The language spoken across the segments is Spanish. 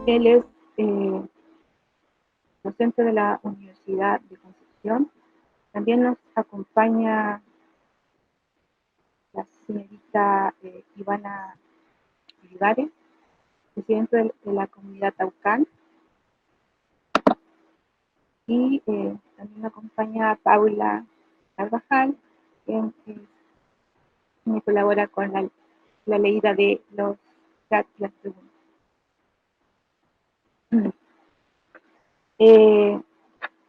Él es docente de la Universidad de Concepción. También nos acompaña la señorita Ivana Olivares, presidente de la comunidad Taucán. Y también nos acompaña Paula Carvajal, quien me colabora con la leída de los chats y las preguntas.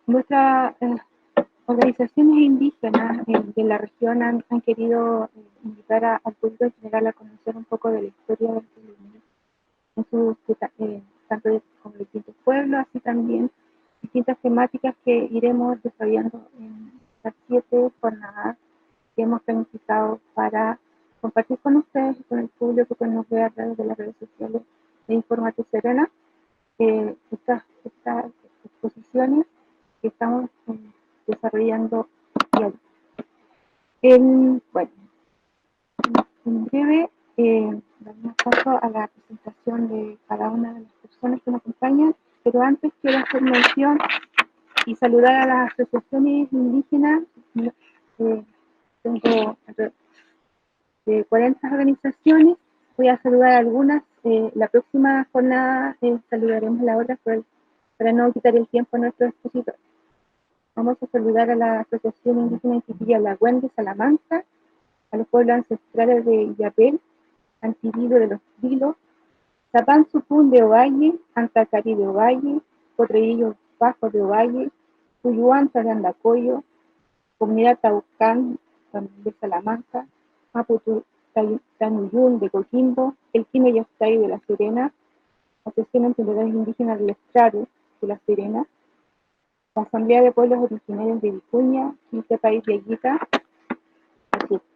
Nuestras organizaciones indígenas de la región han querido invitar al público en general a conocer un poco de la historia del pueblo en sus tanto como distintos pueblos, así también distintas temáticas que iremos desarrollando en las 7 jornadas que hemos planificado para compartir con ustedes y con el público que nos ve a través de las redes sociales de Informate Serena estas exposiciones que estamos desarrollando diario. Bueno, en breve damos paso a la presentación de cada una de las personas que nos acompañan, pero antes quiero hacer mención y saludar a las asociaciones indígenas. Tengo de 40 organizaciones, voy a saludar a algunas. La próxima jornada saludaremos a la otra para no quitar el tiempo a nuestros expositores. Vamos a saludar a la Asociación Indígena Intiquilla-Lagüen de Salamanca, a los pueblos ancestrales de Illapel, Antivido de los Vilos, Zapán Supún de Ovalle, Antacari de Ovalle, Potrerillos Bajos de Ovalle, Tuyuanta de Andacoyo, Comunidad Taucán de Salamanca, Maputu Tanuyún de Coquimbo, El Quime Yastay de La Serena, Asociación de Entendedores Indígenas del Estrado de La Serena, la Asamblea de Pueblos Originarios de Vicuña, Quince País de Aguita,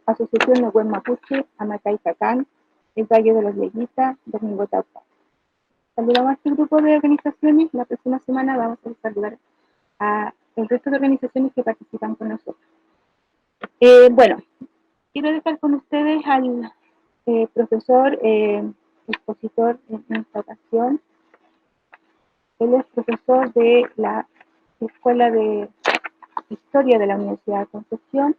Asociación Nahuen Mapuche, Amacay Cacán, el Valle de los Leguitas, Domingo Taupa. Saludamos a este grupo de organizaciones. La próxima semana vamos a saludar a el resto de organizaciones que participan con nosotros. Bueno, quiero dejar con ustedes al profesor expositor en esta ocasión. Él es profesor de la Escuela de Historia de la Universidad de Concepción.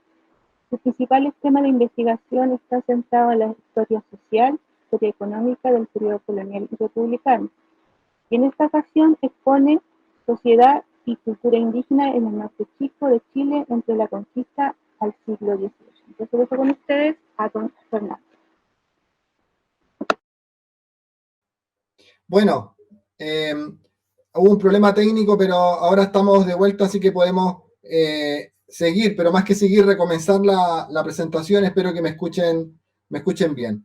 Sus principales temas de investigación están centrados en la historia social, historia económica del periodo colonial y republicano. Y en esta ocasión expone sociedad y cultura indígena en el norte chico de Chile entre la conquista al siglo XVIII. Entonces dejo con ustedes a don Fernando. Bueno, hubo un problema técnico, pero ahora estamos de vuelta, así que podemos seguir, pero más que seguir, recomenzar la presentación. Espero que me escuchen bien.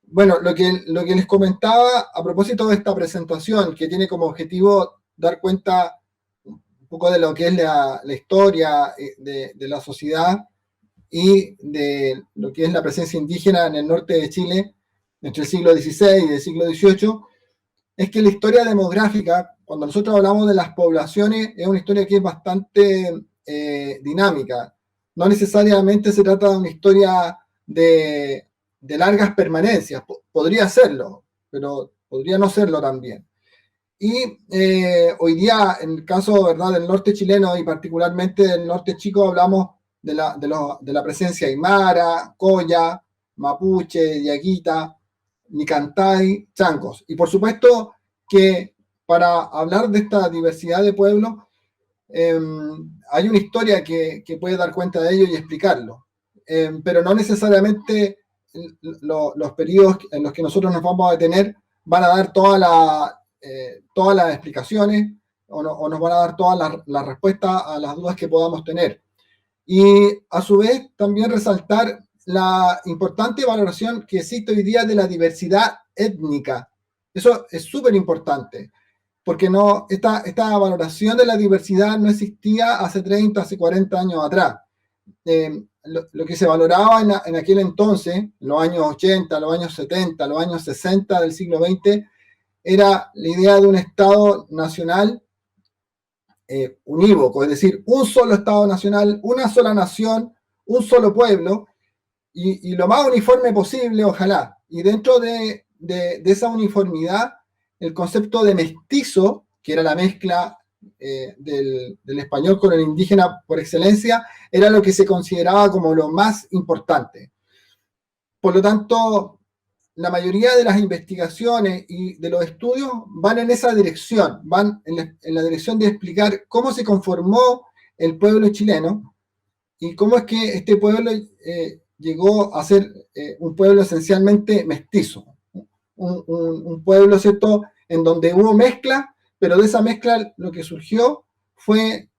Bueno, lo que les comentaba a propósito de esta presentación, que tiene como objetivo dar cuenta un poco de lo que es la historia de la sociedad y de lo que es la presencia indígena en el norte de Chile entre el siglo XVI y el siglo XVIII, es que la historia demográfica, cuando nosotros hablamos de las poblaciones, es una historia que es bastante dinámica. No necesariamente se trata de una historia de largas permanencias. Podría serlo, pero podría no serlo también. Y hoy día, en el caso, ¿verdad?, del norte chileno y particularmente del norte chico, hablamos de la presencia aymara, colla, mapuche, diaguita, nicantay, chancos. Y por supuesto que para hablar de esta diversidad de pueblos, hay una historia que puede dar cuenta de ello y explicarlo. Pero no necesariamente los periodos en los que nosotros nos vamos a detener van a dar todas las explicaciones o nos van a dar todas las respuestas a las dudas que podamos tener. Y a su vez también resaltar la importante valoración que existe hoy día de la diversidad étnica. Eso es súper importante, porque esta valoración de la diversidad no existía hace 30, hace 40 años atrás. Lo que se valoraba en aquel entonces, en los años 80, los años 70, los años 60 del siglo XX, era la idea de un Estado nacional unívoco, es decir, un solo Estado nacional, una sola nación, un solo pueblo, y lo más uniforme posible, ojalá. Y dentro de esa uniformidad, el concepto de mestizo, que era la mezcla del español con el indígena por excelencia, era lo que se consideraba como lo más importante. Por lo tanto, la mayoría de las investigaciones y de los estudios van en esa dirección, van en la dirección de explicar cómo se conformó el pueblo chileno y cómo es que este pueblo llegó a ser un pueblo esencialmente mestizo. Un pueblo, ¿cierto?, en donde hubo mezcla, pero de esa mezcla lo que surgió fue,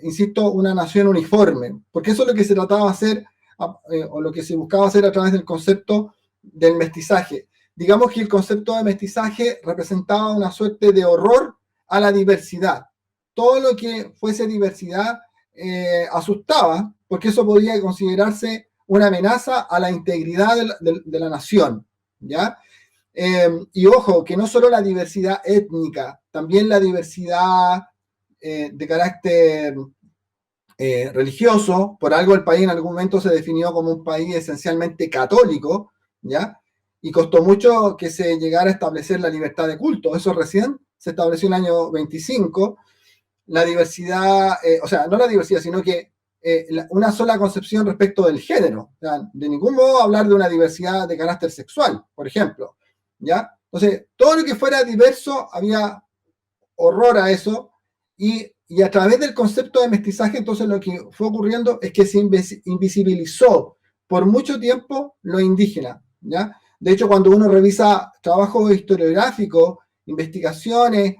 insisto, una nación uniforme, porque eso es lo que se trataba de hacer, o lo que se buscaba hacer a través del concepto del mestizaje. Digamos que el concepto de mestizaje representaba una suerte de horror a la diversidad. Todo lo que fuese diversidad asustaba, porque eso podía considerarse una amenaza a la integridad de la nación, ¿ya? Y ojo, que no solo la diversidad étnica, también la diversidad de carácter religioso. Por algo el país en algún momento se definió como un país esencialmente católico, ¿ya? Y costó mucho que se llegara a establecer la libertad de culto. Eso recién se estableció en el año 25. La diversidad, o sea, no la diversidad, sino que una sola concepción respecto del género. O sea, de ningún modo hablar de una diversidad de carácter sexual, por ejemplo, ¿ya? Entonces, todo lo que fuera diverso, había horror a eso, y a través del concepto de mestizaje, entonces lo que fue ocurriendo es que se invisibilizó por mucho tiempo lo indígena, ¿ya? De hecho, cuando uno revisa trabajos historiográficos, investigaciones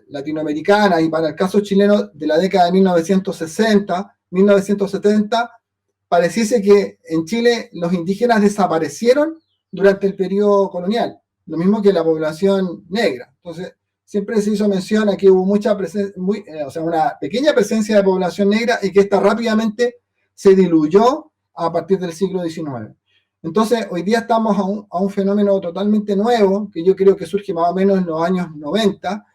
latinoamericanas, y para el caso chileno de la década de 1960, 1970, pareciese que en Chile los indígenas desaparecieron durante el periodo colonial, lo mismo que la población negra. Entonces, siempre se hizo mención a que hubo mucha una pequeña presencia de población negra y que esta rápidamente se diluyó a partir del siglo XIX. Entonces, hoy día estamos a un fenómeno totalmente nuevo, que yo creo que surge más o menos en los años 90,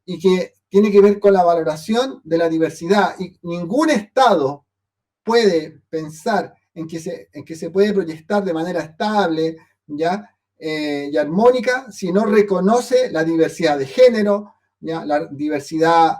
y que tiene que ver con la valoración de la diversidad. Y ningún Estado puede pensar en que se puede proyectar de manera estable, ¿ya? Y armónica, si no reconoce la diversidad de género, ¿ya? La diversidad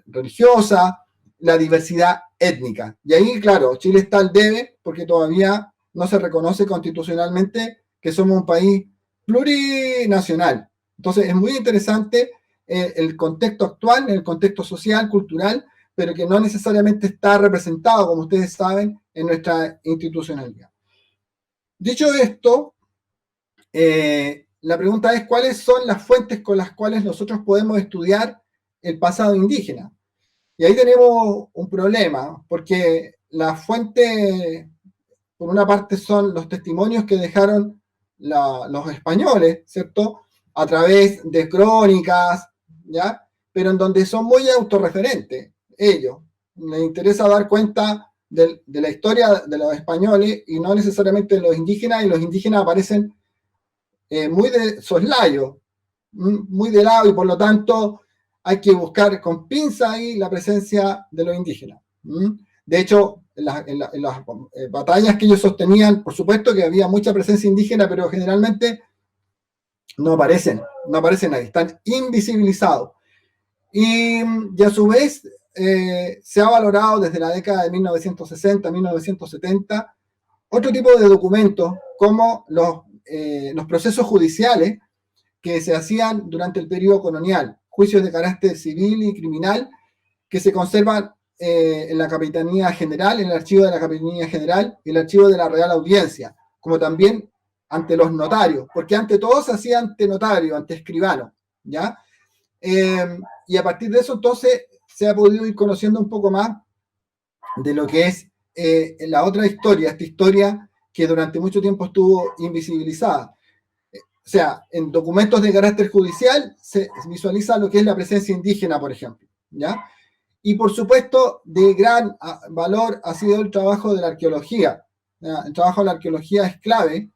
religiosa, la diversidad étnica. Y ahí, claro, Chile está al debe porque todavía no se reconoce constitucionalmente que somos un país plurinacional. Entonces, es muy interesante el contexto actual, el contexto social, cultural, pero que no necesariamente está representado, como ustedes saben, en nuestra institucionalidad. Dicho esto, la pregunta es: ¿cuáles son las fuentes con las cuales nosotros podemos estudiar el pasado indígena? Y ahí tenemos un problema, porque las fuentes, por una parte, son los testimonios que dejaron los españoles, ¿cierto?, a través de crónicas, ¿ya? Pero en donde son muy autorreferentes ellos. Les interesa dar cuenta de la historia de los españoles y no necesariamente de los indígenas, y los indígenas aparecen muy de soslayo, muy de lado, y por lo tanto hay que buscar con pinza ahí la presencia de los indígenas. De hecho, en las batallas que ellos sostenían, por supuesto que había mucha presencia indígena, pero generalmente no aparecen ahí, están invisibilizados. Y a su vez se ha valorado desde la década de 1960, 1970, otro tipo de documentos, como los procesos judiciales que se hacían durante el periodo colonial, juicios de carácter civil y criminal, que se conservan en la Capitanía General, en el archivo de la Capitanía General y el archivo de la Real Audiencia, como también ante los notarios, porque ante todo se hacía ante notario, ante escribano, ¿ya? Y a partir de eso, entonces, se ha podido ir conociendo un poco más de lo que es la otra historia, esta historia que durante mucho tiempo estuvo invisibilizada. O sea, en documentos de carácter judicial se visualiza lo que es la presencia indígena, por ejemplo, ¿ya? Y por supuesto, de gran valor ha sido el trabajo de la arqueología. ¿Ya? El trabajo de la arqueología es clave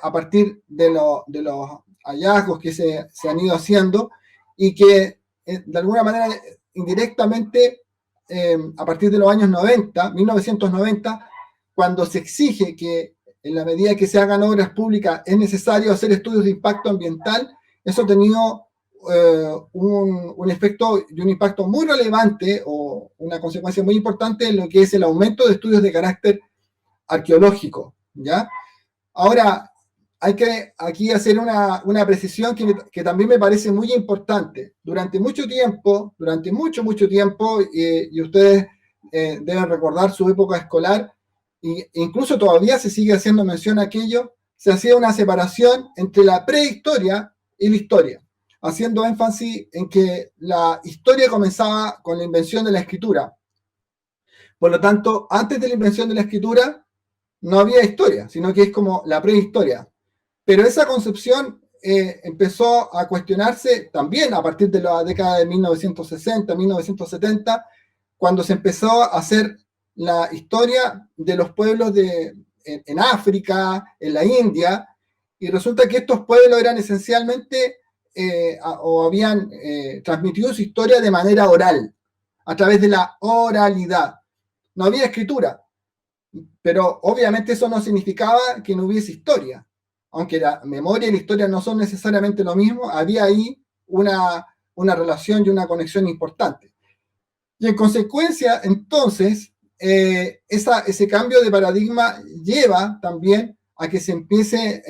a partir de los hallazgos que se han ido haciendo, y que de alguna manera indirectamente a partir de los años 90, 1990, cuando se exige que en la medida que se hagan obras públicas es necesario hacer estudios de impacto ambiental, eso ha tenido un efecto y un impacto muy relevante o una consecuencia muy importante en lo que es el aumento de estudios de carácter arqueológico, ¿ya? Ahora, hay que aquí hacer una precisión que también me parece muy importante. Durante mucho tiempo, mucho tiempo, y ustedes deben recordar su época escolar, e incluso todavía se sigue haciendo mención a aquello, se hacía una separación entre la prehistoria y la historia, haciendo énfasis en que la historia comenzaba con la invención de la escritura. Por lo tanto, antes de la invención de la escritura, no había historia, sino que es como la prehistoria. Pero esa concepción empezó a cuestionarse también a partir de la década de 1960, 1970, cuando se empezó a hacer la historia de los pueblos en África, en la India, y resulta que estos pueblos eran esencialmente o habían transmitido su historia de manera oral, a través de la oralidad. No había escritura, pero obviamente eso no significaba que no hubiese historia. Aunque la memoria y la historia no son necesariamente lo mismo, había ahí una relación y una conexión importante. Y en consecuencia, entonces, ese cambio de paradigma lleva también a que se empiece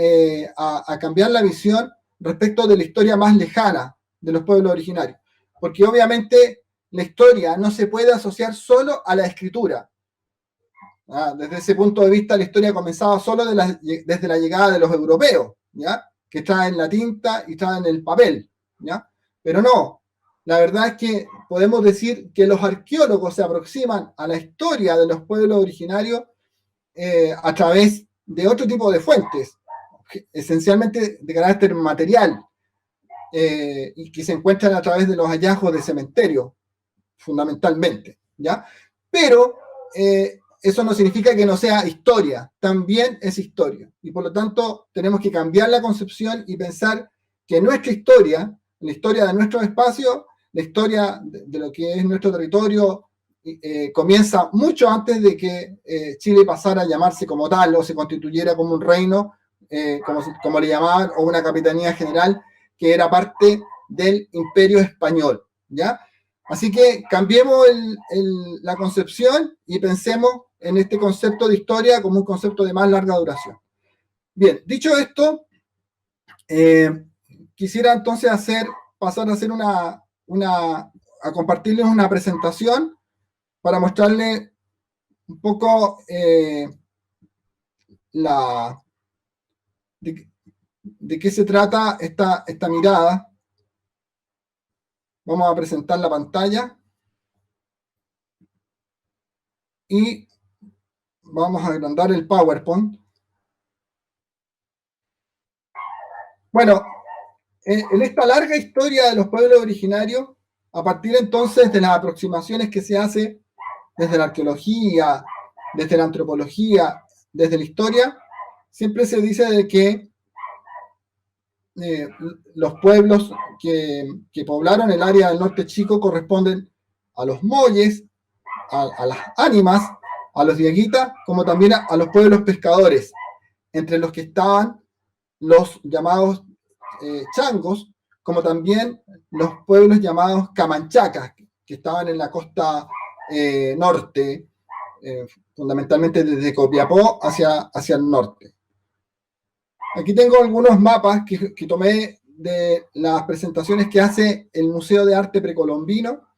a cambiar la visión respecto de la historia más lejana de los pueblos originarios. Porque obviamente la historia no se puede asociar solo a la escritura. Desde ese punto de vista, la historia comenzaba solo desde la llegada de los europeos, ¿ya? Que traen la tinta y traen el papel, ¿ya? Pero no, la verdad es que podemos decir que los arqueólogos se aproximan a la historia de los pueblos originarios a través de otro tipo de fuentes, esencialmente de carácter material, y que se encuentran a través de los hallazgos de cementerios, fundamentalmente, ¿ya? Pero eso no significa que no sea historia, también es historia. Y por lo tanto, tenemos que cambiar la concepción y pensar que nuestra historia, la historia de nuestro espacio, la historia de lo que es nuestro territorio, comienza mucho antes de que Chile pasara a llamarse como tal o se constituyera como un reino, como le llamaban, o una capitanía general, que era parte del Imperio Español, ¿ya? Así que cambiemos la concepción y pensemos en este concepto de historia como un concepto de más larga duración. Bien, dicho esto, quisiera entonces pasar a hacer a compartirles una presentación para mostrarles un poco de qué se trata esta mirada. Vamos a presentar la pantalla y vamos a agrandar el PowerPoint. Bueno, en esta larga historia de los pueblos originarios, a partir entonces de las aproximaciones que se hace desde la arqueología, desde la antropología, desde la historia, siempre se dice de que los pueblos que poblaron el área del norte chico corresponden a los molles, a las ánimas, a los dieguitas, como también a los pueblos pescadores, entre los que estaban los llamados changos, como también los pueblos llamados camanchacas, que estaban en la costa norte, fundamentalmente desde Copiapó hacia el norte. Aquí tengo algunos mapas que tomé de las presentaciones que hace el Museo de Arte Precolombino,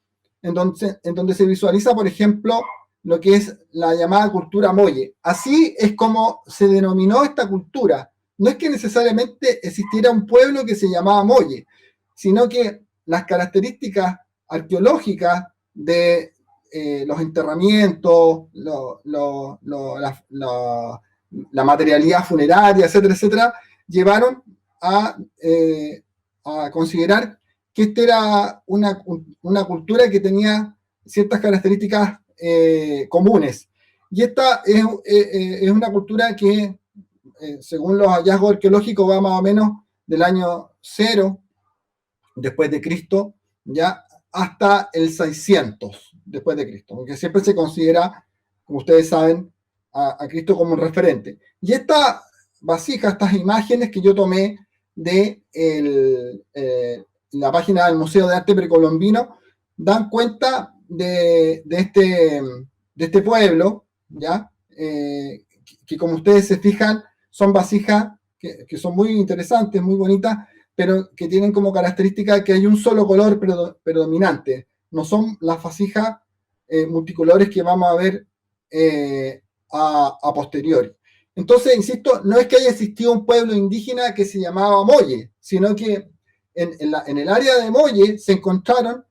en donde se visualiza, por ejemplo, lo que es la llamada cultura molle. Así es como se denominó esta cultura. No es que necesariamente existiera un pueblo que se llamaba molle, sino que las características arqueológicas de los enterramientos, la materialidad funeraria, etcétera, etcétera, llevaron a considerar que esta era una cultura que tenía ciertas características comunes. Y esta es una cultura que, según los hallazgos arqueológicos, va más o menos del año 0 después de Cristo, ya hasta el 600 después de Cristo, porque siempre se considera, como ustedes saben, a Cristo como un referente. Y esta vasija, estas imágenes que yo tomé de la página del Museo de Arte Precolombino, dan cuenta de este pueblo, ¿ya? Que como ustedes se fijan, son vasijas que son muy interesantes, muy bonitas, pero que tienen como característica que hay un solo color predominante. No son las vasijas multicolores que vamos a ver a posteriori. Entonces, insisto, no es que haya existido un pueblo indígena que se llamaba Molle, sino que en el área de Molle se encontraron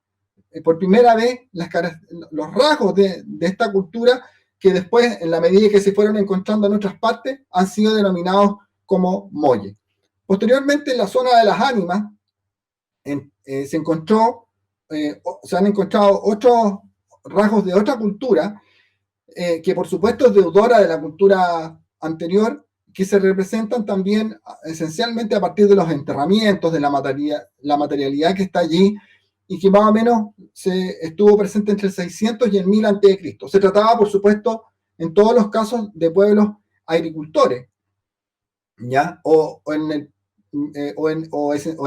por primera vez los rasgos de esta cultura que después, en la medida que se fueron encontrando en otras partes, han sido denominados como Molle. Posteriormente, en la zona de las ánimas, se han encontrado otros rasgos de otra cultura, que por supuesto es deudora de la cultura anterior, que se representan también esencialmente a partir de los enterramientos, de la materialidad que está allí, y que más o menos estuvo presente entre el 600 y el 1000 a.C. Se trataba, por supuesto, en todos los casos de pueblos agricultores, ¿ya? O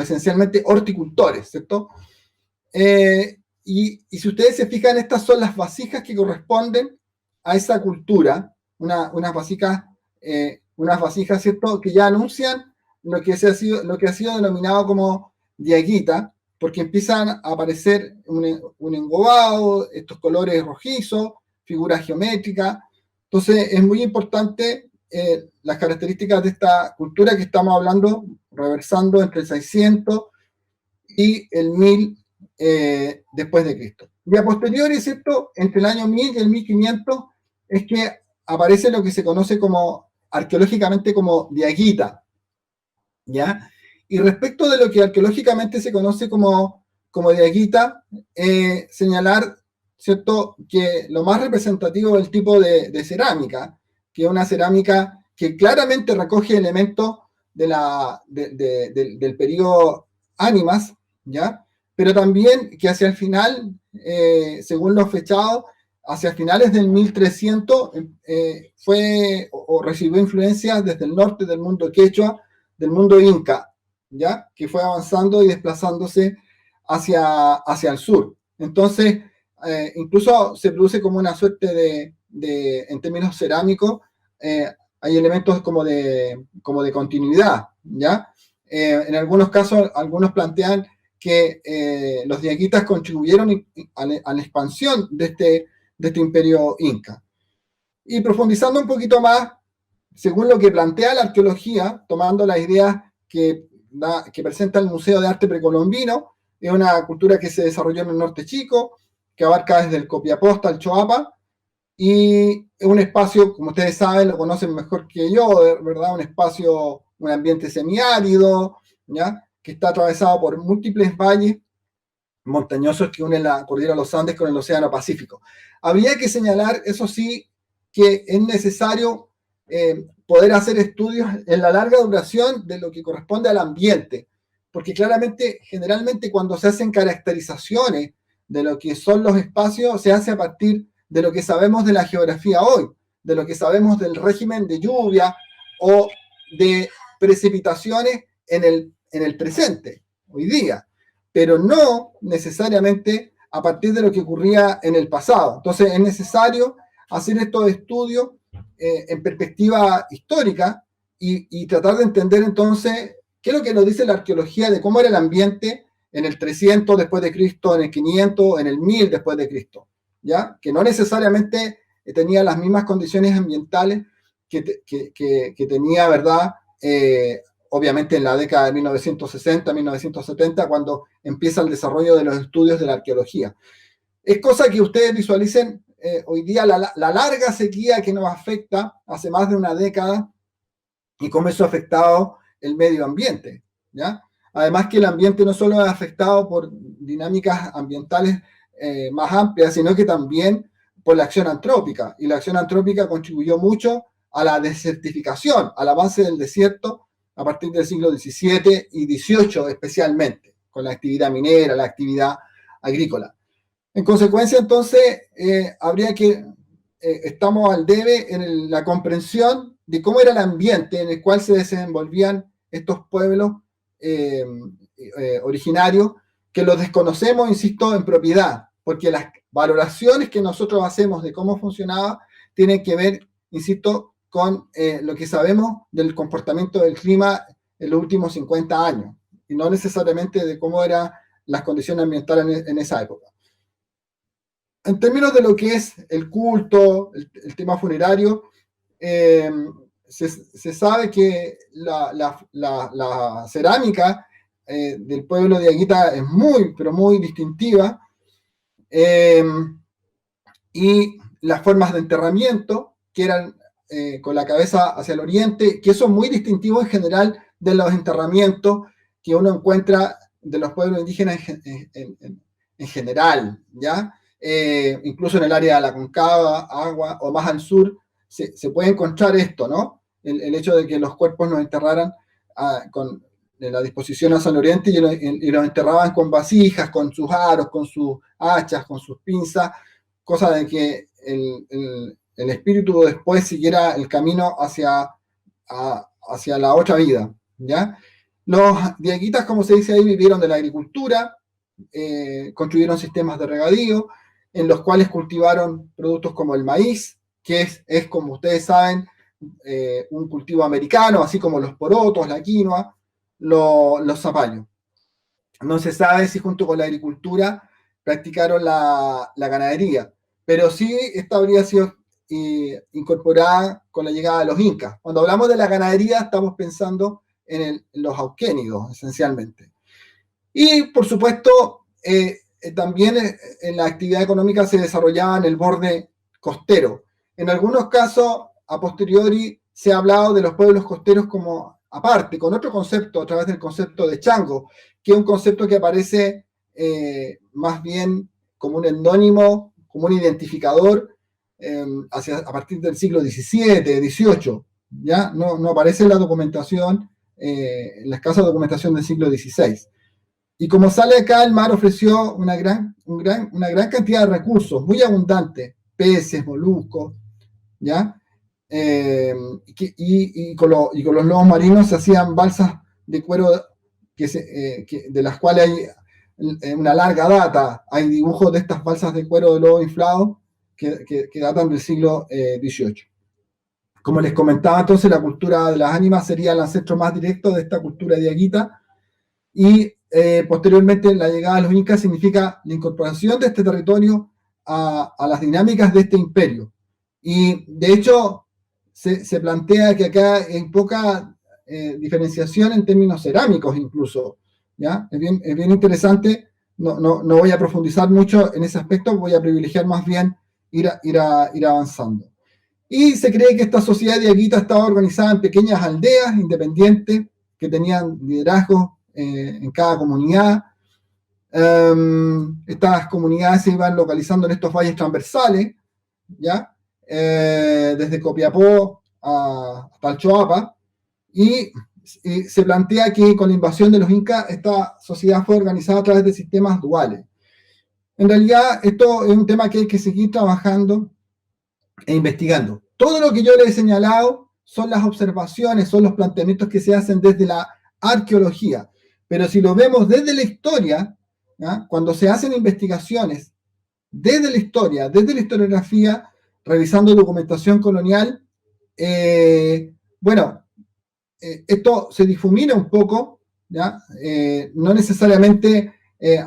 esencialmente horticultores, ¿cierto? Y si ustedes se fijan, estas son las vasijas que corresponden a esa cultura, unas vasijas, ¿cierto?, que ya anuncian lo que ha sido denominado como diaguita, porque empiezan a aparecer un engobado, estos colores rojizos, figuras geométricas. Entonces es muy importante las características de esta cultura que estamos hablando, reversando entre el 600 y el 1000 después de Cristo. Y a posteriori, ¿cierto?, entre el año 1000 y el 1500 es que aparece lo que se conoce como arqueológicamente como diaguita, ¿ya? Y respecto de lo que arqueológicamente se conoce como diaguita, señalar, ¿cierto?, que lo más representativo del tipo de cerámica, que es una cerámica que claramente recoge elementos del periodo ánimas, ¿ya? Pero también que hacia el final, según los fechados, hacia finales del 1300 fue o recibió influencia desde el norte del mundo quechua, del mundo inca, ¿ya?, que fue avanzando y desplazándose hacia el sur. Entonces, incluso se produce como una suerte en términos cerámicos, hay elementos como de continuidad, ¿ya? En algunos casos, algunos plantean que los diaguitas contribuyeron a la expansión de este imperio inca. Y profundizando un poquito más, según lo que plantea la arqueología, tomando las ideas que presenta el Museo de Arte Precolombino, es una cultura que se desarrolló en el norte chico, que abarca desde el Copiapó al Choapa, y es un espacio, como ustedes saben, lo conocen mejor que yo, ¿verdad? Un ambiente semiárido, ¿ya?, que está atravesado por múltiples valles montañosos que unen la cordillera de los Andes con el Océano Pacífico. Habría que señalar, eso sí, que es necesario poder hacer estudios en la larga duración de lo que corresponde al ambiente, porque claramente, generalmente cuando se hacen caracterizaciones de lo que son los espacios, se hace a partir de lo que sabemos de la geografía hoy, de lo que sabemos del régimen de lluvia o de precipitaciones en el presente, hoy día, pero no necesariamente a partir de lo que ocurría en el pasado. Entonces es necesario hacer estos estudios en perspectiva histórica y tratar de entender entonces qué es lo que nos dice la arqueología de cómo era el ambiente en el 300 después de Cristo, en el 500, en el 1000 después de Cristo, ¿ya? Que no necesariamente tenía las mismas condiciones ambientales que tenía, ¿verdad?, obviamente en la década de 1960, 1970, cuando empieza el desarrollo de los estudios de la arqueología. Es cosa que ustedes visualicen hoy día la larga sequía que nos afecta hace más de una década y cómo eso ha afectado el medio ambiente, ¿ya? Además que el ambiente no solo es afectado por dinámicas ambientales más amplias, sino que también por la acción antrópica. Y la acción antrópica contribuyó mucho a la desertificación, al avance del desierto a partir del siglo XVII y XVIII especialmente, con la actividad minera, la actividad agrícola. En consecuencia, entonces, habría que estamos al debe en la comprensión de cómo era el ambiente en el cual se desenvolvían estos pueblos originarios, que los desconocemos, insisto, en propiedad, porque las valoraciones que nosotros hacemos de cómo funcionaba tienen que ver, insisto, con lo que sabemos del comportamiento del clima en los últimos 50 años, y no necesariamente de cómo eran las condiciones ambientales en esa época. En términos de lo que es el culto, el tema funerario, se sabe que la cerámica del pueblo de Aguita es muy, pero muy distintiva, y las formas de enterramiento, que eran con la cabeza hacia el oriente, que son muy distintivos en general de los enterramientos que uno encuentra de los pueblos indígenas en general, ¿ya? Incluso en el área de la Concagua, Agua, o más al sur, se puede encontrar esto, ¿no? El hecho de que los cuerpos los enterraran con la disposición hacia el oriente y los enterraban con vasijas, con sus aros, con sus hachas, con sus pinzas, cosa de que el espíritu después siguiera el camino hacia la otra vida, ¿ya? Los diaguitas, como se dice ahí, vivieron de la agricultura, construyeron sistemas de regadío, en los cuales cultivaron productos como el maíz, que es como ustedes saben, un cultivo americano, así como los porotos, la quinoa, los zapallos. No se sabe si junto con la agricultura practicaron la ganadería, pero sí esta habría sido incorporada con la llegada de los incas. Cuando hablamos de la ganadería estamos pensando en los auquénidos, esencialmente. Y, por supuesto, también en la actividad económica se desarrollaba en el borde costero. En algunos casos, a posteriori, se ha hablado de los pueblos costeros como aparte, con otro concepto, a través del concepto de chango, que es un concepto que aparece más bien como un endónimo, como un identificador, a partir del siglo XVII, XVIII. ¿Ya? No aparece en la documentación, en la escasa documentación del siglo XVI. Y como sale acá, el mar ofreció una gran cantidad de recursos, muy abundantes, peces, moluscos, ¿ya? Y con los lobos marinos se hacían balsas de cuero de las cuales hay una larga data. Hay dibujos de estas balsas de cuero de lobo inflado que datan del siglo XVIII. Como les comentaba, entonces la cultura de las ánimas sería el ancestro más directo de esta cultura diaguita, y posteriormente la llegada de los incas significa la incorporación de este territorio a las dinámicas de este imperio. Y de hecho se plantea que acá hay poca diferenciación en términos cerámicos incluso, ¿ya? Es bien interesante, no voy a profundizar mucho en ese aspecto, voy a privilegiar más bien ir avanzando. Y se cree que esta sociedad diaguita estaba organizada en pequeñas aldeas independientes que tenían liderazgos en cada comunidad. Estas comunidades se iban localizando en estos valles transversales, ¿ya? Desde Copiapó hasta el Choapa, y se plantea que con la invasión de los incas esta sociedad fue organizada a través de sistemas duales. En realidad esto es un tema que hay que seguir trabajando e investigando. Todo lo que yo les he señalado son las observaciones, son los planteamientos que se hacen desde la arqueología, pero si lo vemos desde la historia, ¿ya? Cuando se hacen investigaciones desde la historia, desde la historiografía, revisando documentación colonial, esto se difumina un poco, ¿ya? No necesariamente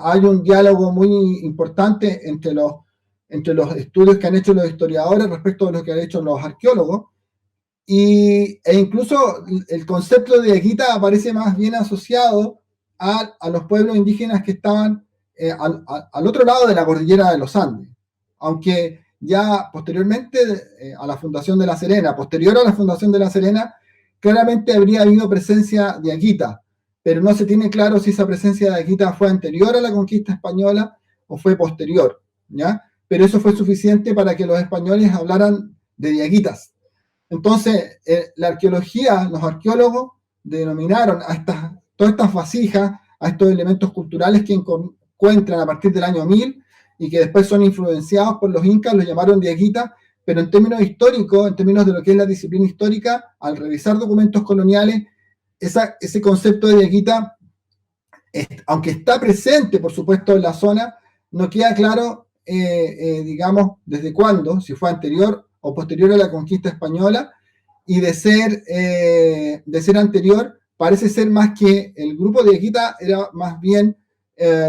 hay un diálogo muy importante entre los estudios que han hecho los historiadores respecto a lo que han hecho los arqueólogos, e incluso el concepto de diaguita aparece más bien asociado a los pueblos indígenas que estaban al otro lado de la cordillera de los Andes, aunque ya posteriormente a la fundación de La Serena, posterior a la fundación de La Serena, claramente habría habido presencia diaguita, pero no se tiene claro si esa presencia diaguita fue anterior a la conquista española o fue posterior, ¿ya? Pero eso fue suficiente para que los españoles hablaran de diaguitas. Entonces, la arqueología, los arqueólogos denominaron todas estas vasijas, a estos elementos culturales que encuentran a partir del año 1000 y que después son influenciados por los incas, los llamaron diaguitas, pero en términos históricos, en términos de lo que es la disciplina histórica, al revisar documentos coloniales, ese concepto de diaguita, aunque está presente, por supuesto, en la zona, no queda claro, digamos, desde cuándo, si fue anterior o posterior a la conquista española, y de ser anterior, parece ser más que el grupo de diaguita era más bien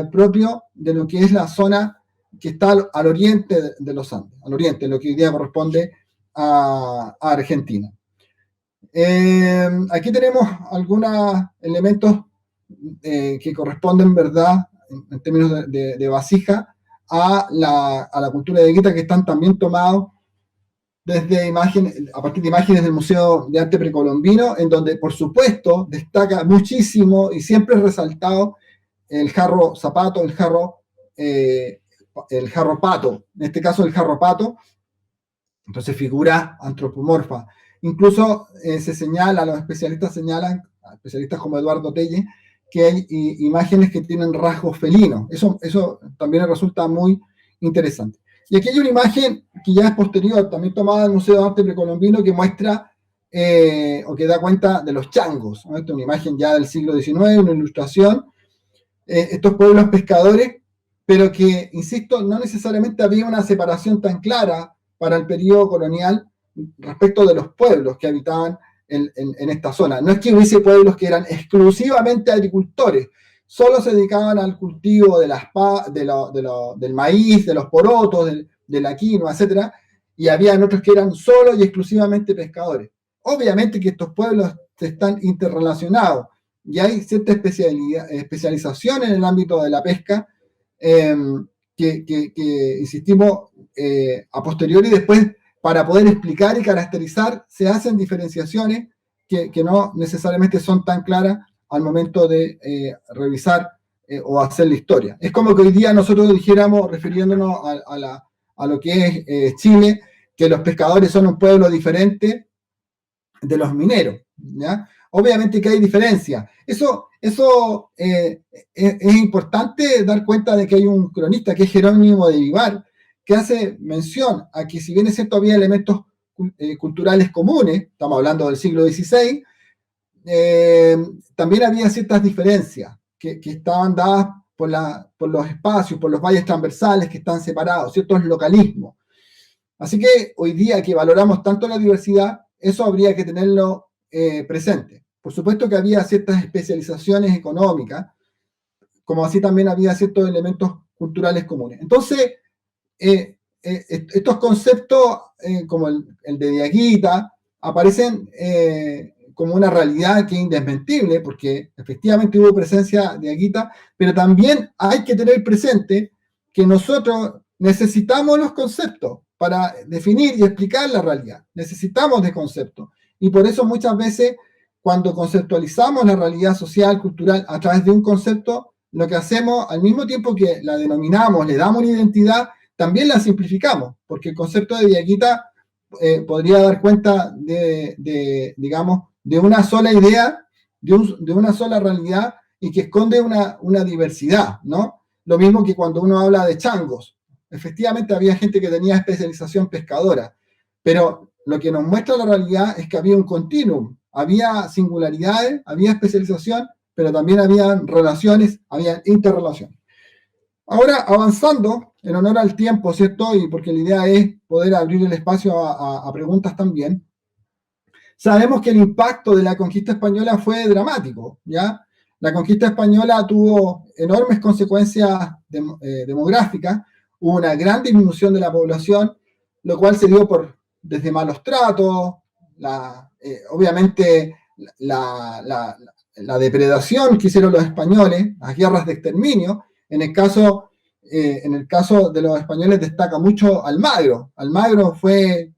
propio de lo que es la zona que está al oriente de los Andes, al oriente, lo que hoy día corresponde a Argentina. Aquí tenemos algunos elementos que corresponden, ¿verdad?, en términos de vasija, a la cultura de diaguita, que están también tomados desde imágenes, a partir de imágenes del Museo de Arte Precolombino, en donde, por supuesto, destaca muchísimo y siempre es resaltado el jarro zapato, el jarro pato, en este caso el jarro pato, entonces figura antropomorfa. Incluso se señala, los especialistas señalan, especialistas como Eduardo Telle, que hay imágenes que tienen rasgos felinos. Eso también resulta muy interesante. Y aquí hay una imagen que ya es posterior, también tomada del Museo de Arte Precolombino, que muestra o que da cuenta de los changos, ¿no? Esta es una imagen ya del siglo XIX, una ilustración. Estos pueblos pescadores, pero que, insisto, no necesariamente había una separación tan clara para el periodo colonial respecto de los pueblos que habitaban en esta zona. No es que hubiese pueblos que eran exclusivamente agricultores, solo se dedicaban al cultivo del maíz, de los porotos, de la quinoa, etc. Y había otros que eran solo y exclusivamente pescadores. Obviamente que estos pueblos están interrelacionados y hay cierta especialización en el ámbito de la pesca que insistimos, a posteriori después, para poder explicar y caracterizar, se hacen diferenciaciones que no necesariamente son tan claras al momento de revisar o hacer la historia. Es como que hoy día nosotros dijéramos, refiriéndonos a lo que es Chile, que los pescadores son un pueblo diferente de los mineros, ¿ya? Obviamente que hay diferencia. Eso es importante dar cuenta de que hay un cronista, que es Jerónimo de Vivar, que hace mención a que, si bien es cierto había elementos culturales comunes, estamos hablando del siglo XVI, también había ciertas diferencias que estaban dadas por los espacios, por los valles transversales que están separados, ciertos localismos. Así que hoy día, que valoramos tanto la diversidad, eso habría que tenerlo presente. Por supuesto que había ciertas especializaciones económicas, como así también había ciertos elementos culturales comunes. Entonces, estos conceptos, como el de diaguita, aparecen como una realidad que es indesmentible, porque efectivamente hubo presencia de diaguita, pero también hay que tener presente que nosotros necesitamos los conceptos para definir y explicar la realidad. Necesitamos de conceptos. Y por eso muchas veces, cuando conceptualizamos la realidad social, cultural, a través de un concepto, lo que hacemos, al mismo tiempo que la denominamos, le damos una identidad, también la simplificamos, porque el concepto de diaguita podría dar cuenta digamos, de una sola idea, de una sola realidad, y que esconde una diversidad, ¿no? Lo mismo que cuando uno habla de changos. Efectivamente había gente que tenía especialización pescadora, pero lo que nos muestra la realidad es que había un continuum, había singularidades, había especialización, pero también había relaciones, había interrelaciones. Ahora, avanzando, en honor al tiempo, ¿cierto? Y porque la idea es poder abrir el espacio a preguntas también. Sabemos que el impacto de la conquista española fue dramático, ¿ya? La conquista española tuvo enormes consecuencias demográficas, hubo una gran disminución de la población, lo cual se dio desde malos tratos, obviamente la depredación que hicieron los españoles, las guerras de exterminio. En el caso de los españoles destaca mucho Almagro. Almagro fue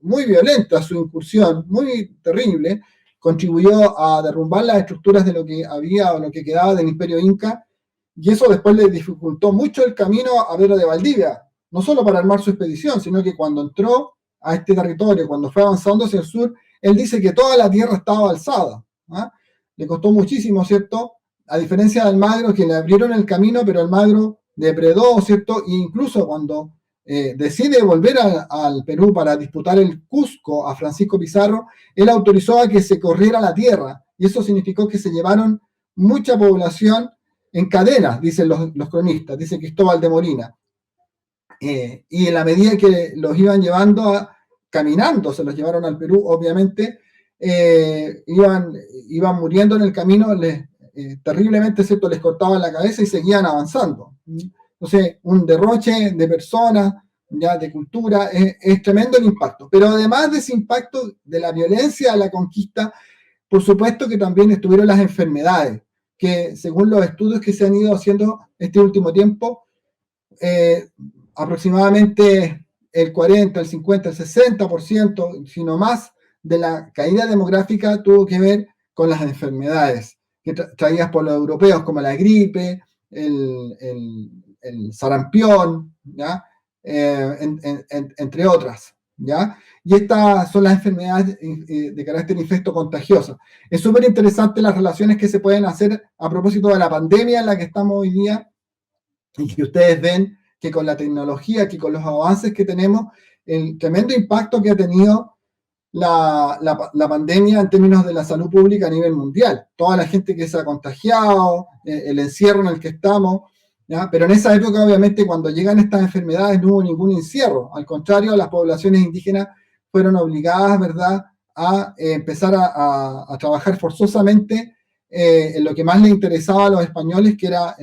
muy violenta su incursión, muy terrible, contribuyó a derrumbar las estructuras de lo que había o lo que quedaba del Imperio Inca, y eso después le dificultó mucho el camino a Pedro de Valdivia, no solo para armar su expedición, sino que cuando entró a este territorio, cuando fue avanzando hacia el sur, él dice que toda la tierra estaba alzada. ¿Ah? Le costó muchísimo, ¿cierto? A diferencia de Almagro, que le abrieron el camino, pero Almagro depredó, ¿cierto? E incluso cuando decide volver al Perú para disputar el Cusco a Francisco Pizarro, él autorizó a que se corriera la tierra, y eso significó que se llevaron mucha población en cadenas, dicen los cronistas, dice Cristóbal de Molina. Y en la medida que los iban llevando caminando, se los llevaron al Perú, obviamente, iban muriendo en el camino, terriblemente, ¿cierto? Les cortaban la cabeza y seguían avanzando. Entonces, un derroche de personas, ya de cultura, es tremendo el impacto. Pero además de ese impacto de la violencia a la conquista, por supuesto que también estuvieron las enfermedades, que según los estudios que se han ido haciendo este último tiempo, aproximadamente el 40, el 50, el 60%, si no más, de la caída demográfica tuvo que ver con las enfermedades que traídas por los europeos, como la gripe, el sarampión, ¿ya? Entre otras, ¿ya? Y estas son las enfermedades de carácter infecto contagioso. Es súper interesante las relaciones que se pueden hacer a propósito de la pandemia en la que estamos hoy día, y que ustedes ven que con la tecnología, que con los avances que tenemos, el tremendo impacto que ha tenido la pandemia en términos de la salud pública a nivel mundial. Toda la gente que se ha contagiado, el encierro en el que estamos, ¿ya? Pero en esa época, obviamente, cuando llegan estas enfermedades no hubo ningún encierro. Al contrario, las poblaciones indígenas fueron obligadas, ¿verdad?, a empezar a trabajar forzosamente en lo que más les interesaba a los españoles, que era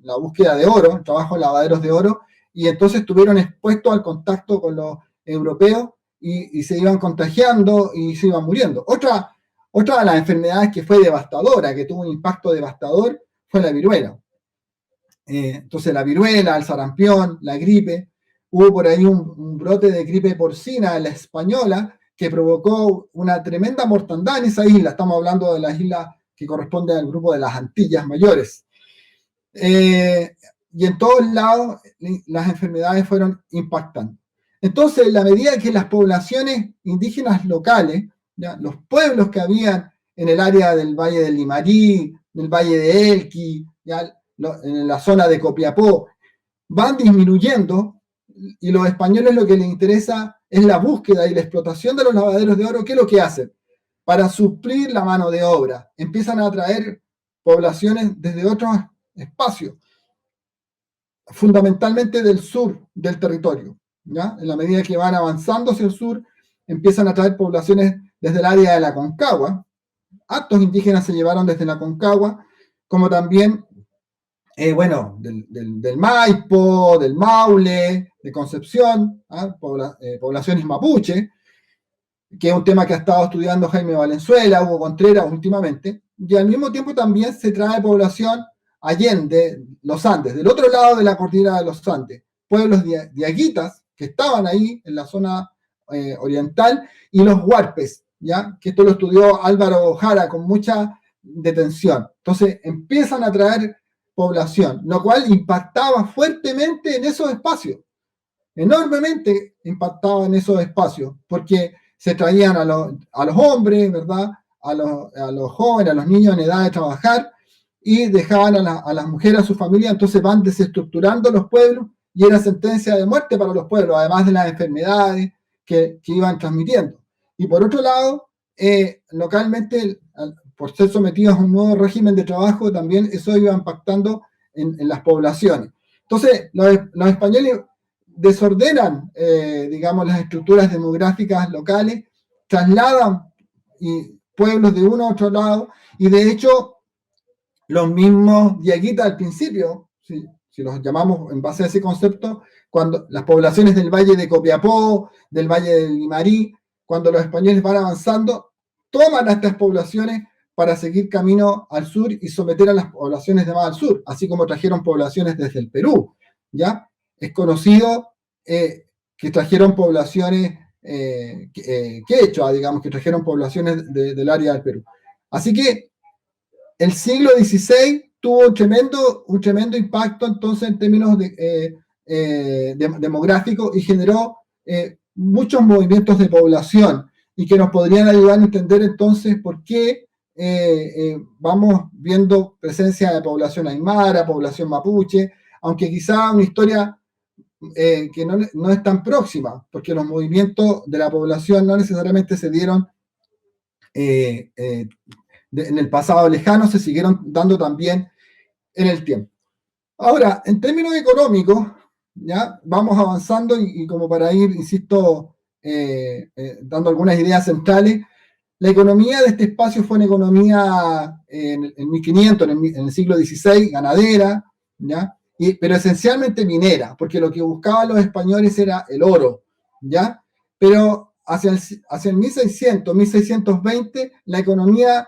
la búsqueda de oro, el trabajo en lavaderos de oro, y entonces estuvieron expuestos al contacto con los europeos y se iban contagiando y se iban muriendo. Otra de las enfermedades que fue devastadora, que tuvo un impacto devastador, fue la viruela. Entonces la viruela, el sarampión, la gripe, hubo por ahí un brote de gripe porcina en la Española que provocó una tremenda mortandad en esa isla. Estamos hablando de las islas que corresponden al grupo de las Antillas Mayores. Y en todos lados las enfermedades fueron impactando. Entonces, en la medida que las poblaciones indígenas locales, ¿ya?, los pueblos que habían en el área del Valle del Limarí, del Valle de Elqui, ¿ya?, en la zona de Copiapó, van disminuyendo, y los españoles lo que les interesa es la búsqueda y la explotación de los lavaderos de oro. ¿Qué es lo que hacen? Para suplir la mano de obra, empiezan a atraer poblaciones desde otros espacios, fundamentalmente del sur del territorio, ¿ya? En la medida que van avanzando hacia el sur, empiezan a traer poblaciones desde el área de la Concagua. Hartos indígenas se llevaron desde la Concagua, como también, del Maipo, del Maule, de Concepción, poblaciones mapuche, que es un tema que ha estado estudiando Jaime Valenzuela, Hugo Contreras últimamente, y al mismo tiempo también se trae población allende los Andes, del otro lado de la cordillera de los Andes, pueblos diaguitas que estaban ahí en la zona oriental, y los huarpes, ¿ya?, que esto lo estudió Álvaro Jara con mucha detención. Entonces empiezan a traer población, lo cual impactaba fuertemente en esos espacios, enormemente impactaba en esos espacios, porque se traían a los hombres, ¿verdad?, a los jóvenes, a los niños en edad de trabajar, y dejaban a las mujeres, a su familia. Entonces van desestructurando los pueblos, y era sentencia de muerte para los pueblos, además de las enfermedades que iban transmitiendo. Y por otro lado, localmente, por ser sometidos a un nuevo régimen de trabajo, también eso iba impactando en las poblaciones. Entonces, los españoles desordenan, digamos, las estructuras demográficas locales, trasladan pueblos de uno a otro lado, y de hecho, los mismos diaguitas al principio, si los llamamos en base a ese concepto, cuando las poblaciones del Valle de Copiapó, del Valle del Limarí, cuando los españoles van avanzando, toman a estas poblaciones para seguir camino al sur y someter a las poblaciones de más al sur, así como trajeron poblaciones desde el Perú, ¿ya? Es conocido que trajeron poblaciones quechua, digamos, que trajeron poblaciones del área del Perú. Así que el siglo XVI tuvo un tremendo impacto entonces en términos demográficos, y generó muchos movimientos de población, y que nos podrían ayudar a entender entonces por qué vamos viendo presencia de población aymara, población mapuche, aunque quizá una historia que no es tan próxima, porque los movimientos de la población no necesariamente se dieron en el pasado lejano, se siguieron dando también en el tiempo. Ahora, en términos económicos, ya vamos avanzando y como para ir, insisto, dando algunas ideas centrales, la economía de este espacio fue una economía en 1500, en el siglo XVI, ganadera, ¿ya? Pero esencialmente minera, porque lo que buscaban los españoles era el oro, ¿ya? Pero hacia el 1600, 1620, la economía,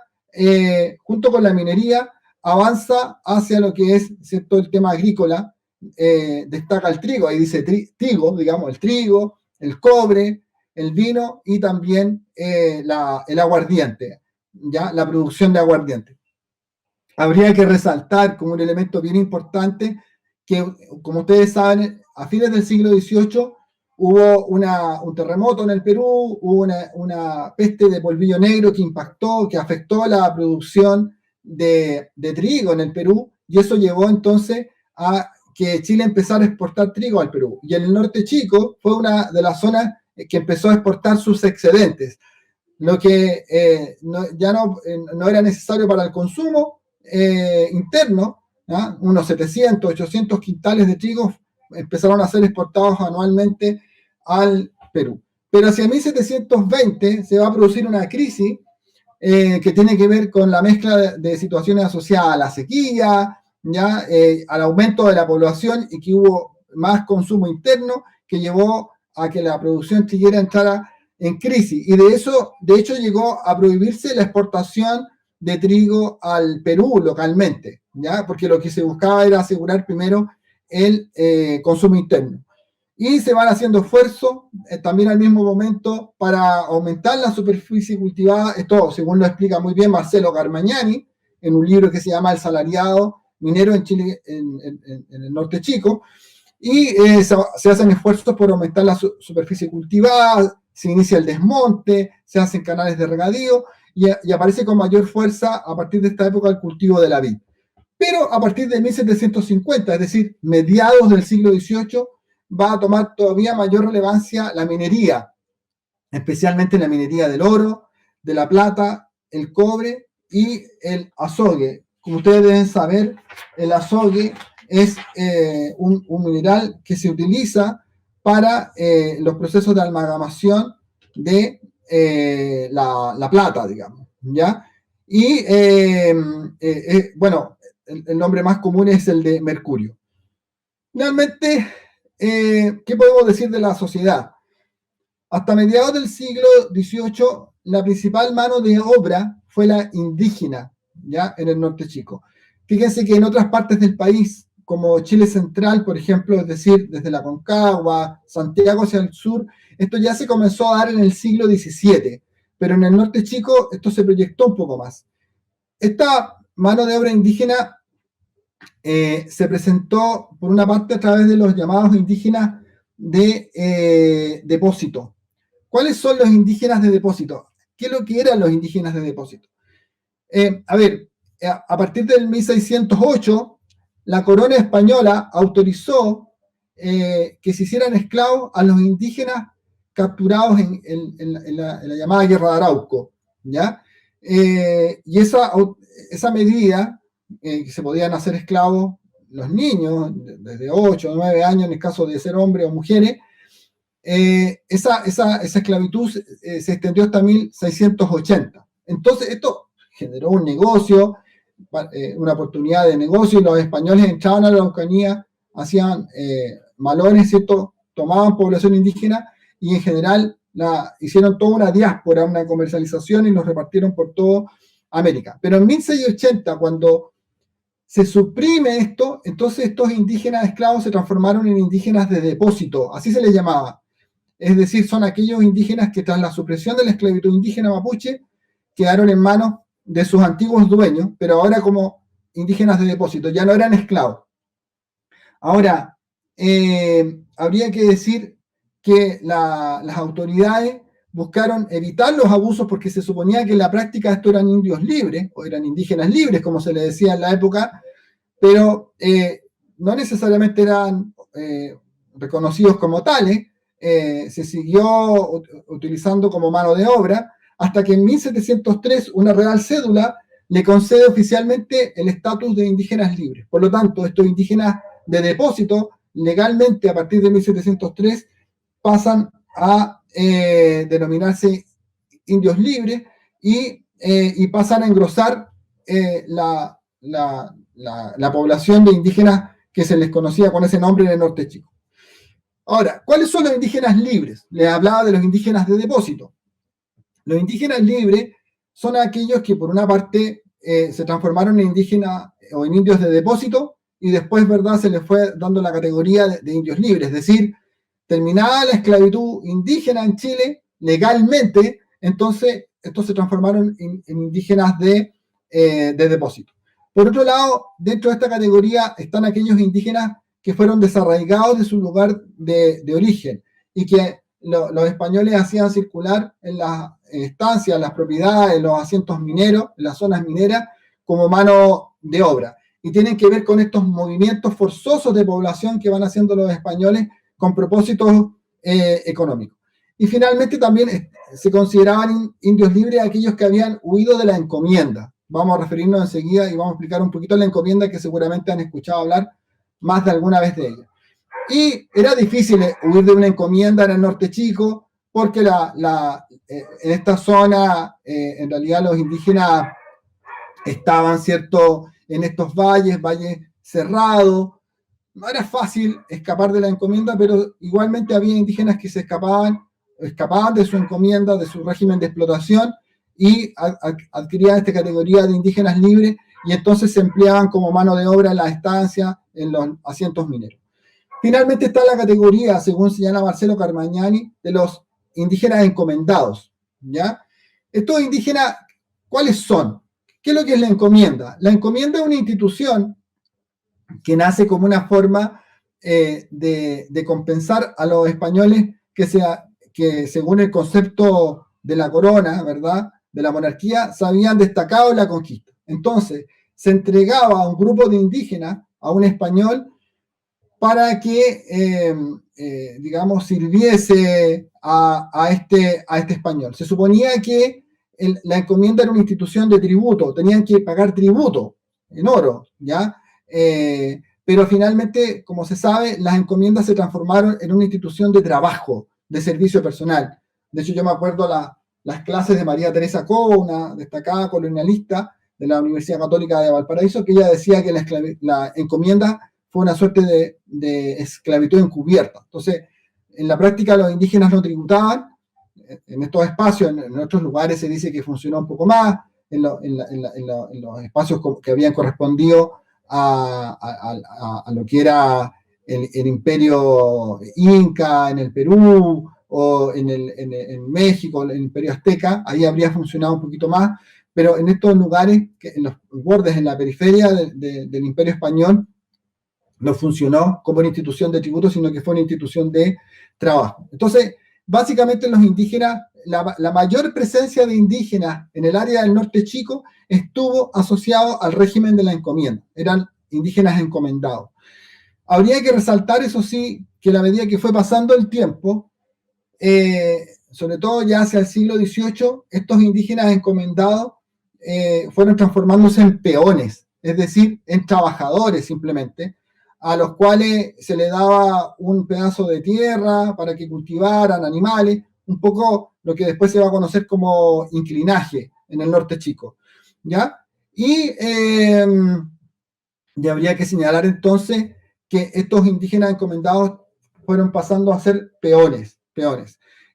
junto con la minería, avanza hacia lo que es, ¿cierto?, el tema agrícola. Destaca el trigo, ahí dice trigo, digamos, el trigo, el cobre, el vino y también el aguardiente, ¿ya? La producción de aguardiente. Habría que resaltar como un elemento bien importante que, como ustedes saben, a fines del siglo XVIII hubo un terremoto en el Perú, hubo una peste de polvillo negro que impactó, que afectó la producción de trigo en el Perú, y eso llevó entonces a que Chile empezara a exportar trigo al Perú. Y en el norte chico fue una de las zonas que empezó a exportar sus excedentes, lo que ya no era necesario para el consumo interno, ¿ya? Unos 700, 800 quintales de trigo empezaron a ser exportados anualmente al Perú. Pero hacia 1720 se va a producir una crisis que tiene que ver con la mezcla de situaciones asociadas a la sequía, ¿ya? Al aumento de la población y que hubo más consumo interno que llevó a que la producción chilena entrara en crisis. Y de hecho, llegó a prohibirse la exportación de trigo al Perú localmente, ¿ya? Porque lo que se buscaba era asegurar primero el consumo interno. Y se van haciendo esfuerzos también al mismo momento para aumentar la superficie cultivada. Esto, según lo explica muy bien Marcelo Carmagnani, en un libro que se llama El salariado minero en Chile, en el norte chico. Y se hacen esfuerzos por aumentar la superficie cultivada, se inicia el desmonte, se hacen canales de regadío y aparece con mayor fuerza a partir de esta época el cultivo de la vid. Pero a partir de 1750, es decir, mediados del siglo XVIII, va a tomar todavía mayor relevancia la minería, especialmente la minería del oro, de la plata, el cobre y el azogue. Como ustedes deben saber, el azogue es un mineral que se utiliza para los procesos de amalgamación de la plata, digamos, ¿ya? Y bueno, el nombre más común es el de mercurio. Finalmente, ¿qué podemos decir de la sociedad? Hasta mediados del siglo XVIII, la principal mano de obra fue la indígena, ¿ya? En el norte chico. Fíjense que en otras partes del país, como Chile Central, por ejemplo, es decir, desde la Concagua, Santiago hacia el sur, esto ya se comenzó a dar en el siglo XVII, pero en el norte chico esto se proyectó un poco más. Esta mano de obra indígena se presentó, por una parte, a través de los llamados indígenas de depósito. ¿Cuáles son los indígenas de depósito? ¿Qué es lo que eran los indígenas de depósito? A partir del 1608, la corona española autorizó que se hicieran esclavos a los indígenas capturados en la llamada Guerra de Arauco, ¿ya? Y esa medida, que se podían hacer esclavos los niños, desde 8 o 9 años, en el caso de ser hombres o mujeres, esa esclavitud se extendió hasta 1680. Entonces, esto generó un negocio, una oportunidad de negocio, y los españoles entraban a la Araucanía, hacían malones, ¿cierto? Tomaban población indígena y en general hicieron toda una diáspora, una comercialización y los repartieron por toda América. Pero en 1680, cuando se suprime esto, entonces estos indígenas esclavos se transformaron en indígenas de depósito, así se les llamaba. Es decir, son aquellos indígenas que tras la supresión de la esclavitud indígena mapuche quedaron en manos de sus antiguos dueños, pero ahora como indígenas de depósito, ya no eran esclavos. Ahora, habría que decir que las autoridades buscaron evitar los abusos porque se suponía que en la práctica estos eran indios libres, o eran indígenas libres, como se les decía en la época, pero no necesariamente eran reconocidos como tales, se siguió utilizando como mano de obra, hasta que en 1703 una real cédula le concede oficialmente el estatus de indígenas libres. Por lo tanto, estos indígenas de depósito, legalmente a partir de 1703, pasan a denominarse indios libres y pasan a engrosar la población de indígenas que se les conocía con ese nombre en el Norte Chico. Ahora, ¿cuáles son los indígenas libres? Les hablaba de los indígenas de depósito. Los indígenas libres son aquellos que por una parte se transformaron en indígenas o en indios de depósito y después, ¿verdad?, se les fue dando la categoría de indios libres, es decir, terminada la esclavitud indígena en Chile legalmente, entonces estos se transformaron en indígenas de depósito. Por otro lado, dentro de esta categoría están aquellos indígenas que fueron desarraigados de su lugar de origen y que los españoles hacían circular en las estancias, las propiedades, los asientos mineros, en las zonas mineras, como mano de obra. Y tienen que ver con estos movimientos forzosos de población que van haciendo los españoles con propósitos económicos. Y finalmente también se consideraban indios libres aquellos que habían huido de la encomienda. Vamos a referirnos enseguida y vamos a explicar un poquito la encomienda que seguramente han escuchado hablar más de alguna vez de ella. Y era difícil huir de una encomienda en el Norte Chico, porque en esta zona, en realidad los indígenas estaban, ¿cierto?, en estos valles cerrados. No era fácil escapar de la encomienda, pero igualmente había indígenas que se escapaban de su encomienda, de su régimen de explotación, y adquirían esta categoría de indígenas libres, y entonces se empleaban como mano de obra en las estancias, en los asientos mineros. Finalmente está la categoría, según señala Marcelo Carmagnani, de los indígenas encomendados, ¿ya? Estos indígenas, ¿cuáles son? ¿Qué es lo que es la encomienda? La encomienda es una institución que nace como una forma de compensar a los españoles que según el concepto de la corona, ¿verdad?, de la monarquía, se habían destacado en la conquista. Entonces, se entregaba a un grupo de indígenas, a un español, para que, digamos, sirviese a este español. Se suponía que la encomienda era una institución de tributo, tenían que pagar tributo en oro, ¿ya? Pero finalmente, como se sabe, las encomiendas se transformaron en una institución de trabajo, de servicio personal. De hecho, yo me acuerdo las clases de María Teresa Cobo, una destacada colonialista de la Universidad Católica de Valparaíso, que ella decía que la encomienda fue una suerte de esclavitud encubierta. Entonces, en la práctica los indígenas no tributaban, en estos espacios, en otros lugares se dice que funcionó un poco más, en los espacios que habían correspondido a lo que era el imperio inca en el Perú, o en México, el imperio azteca, ahí habría funcionado un poquito más, pero en estos lugares, en los bordes, en la periferia del imperio español, no funcionó como una institución de tributo, sino que fue una institución de trabajo. Entonces, básicamente los indígenas, la mayor presencia de indígenas en el área del Norte Chico estuvo asociado al régimen de la encomienda, eran indígenas encomendados. Habría que resaltar, eso sí, que a la medida que fue pasando el tiempo, sobre todo ya hacia el siglo XVIII, estos indígenas encomendados fueron transformándose en peones, es decir, en trabajadores simplemente, a los cuales se le daba un pedazo de tierra para que cultivaran animales, un poco lo que después se va a conocer como inclinaje en el Norte Chico, ¿ya? Y habría que señalar entonces que estos indígenas encomendados fueron pasando a ser peones.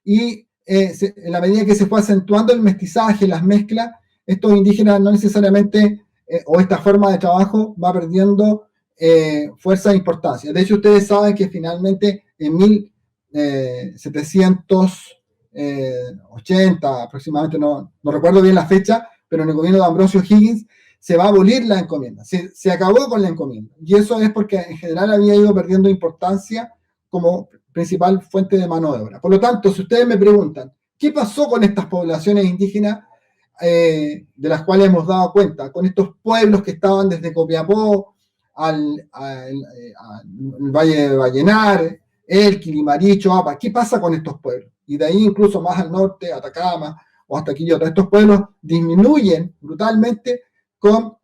Y en la medida que se fue acentuando el mestizaje, las mezclas, estos indígenas no necesariamente, o esta forma de trabajo va perdiendo fuerza e importancia. De hecho, ustedes saben que finalmente en 1780 aproximadamente, no recuerdo bien la fecha, pero en el gobierno de Ambrosio Higgins se va a abolir la encomienda, se acabó con la encomienda, y eso es porque en general había ido perdiendo importancia como principal fuente de mano de obra. Por lo tanto, si ustedes me preguntan, ¿qué pasó con estas poblaciones indígenas de las cuales hemos dado cuenta? Con estos pueblos que estaban desde Copiapó al Valle de Vallenar, El Quilimarí, Choapa. ¿Qué pasa con estos pueblos? Y de ahí incluso más al norte, Atacama o hasta Quillota. Estos pueblos disminuyen brutalmente con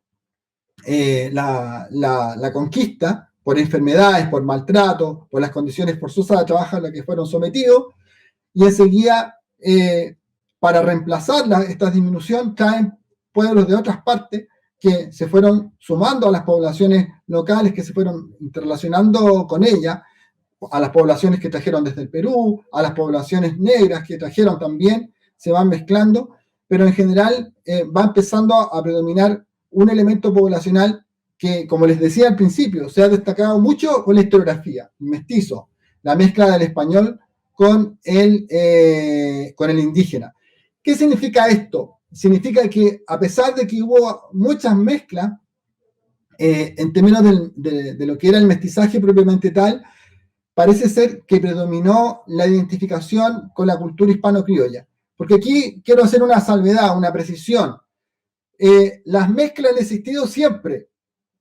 la conquista por enfermedades, por maltrato, por las condiciones forzosas de trabajo a las que fueron sometidos, y enseguida, para reemplazar esta disminución, traen pueblos de otras partes que se fueron sumando a las poblaciones locales, que se fueron interrelacionando con ellas, a las poblaciones que trajeron desde el Perú, a las poblaciones negras que trajeron también, se van mezclando, pero en general va empezando a predominar un elemento poblacional que, como les decía al principio, se ha destacado mucho con la historiografía, el mestizo, la mezcla del español con el indígena. ¿Qué significa esto? Significa que a pesar de que hubo muchas mezclas, en términos de lo que era el mestizaje propiamente tal, parece ser que predominó la identificación con la cultura hispano-criolla. Porque aquí quiero hacer una salvedad, una precisión. Las mezclas han existido siempre.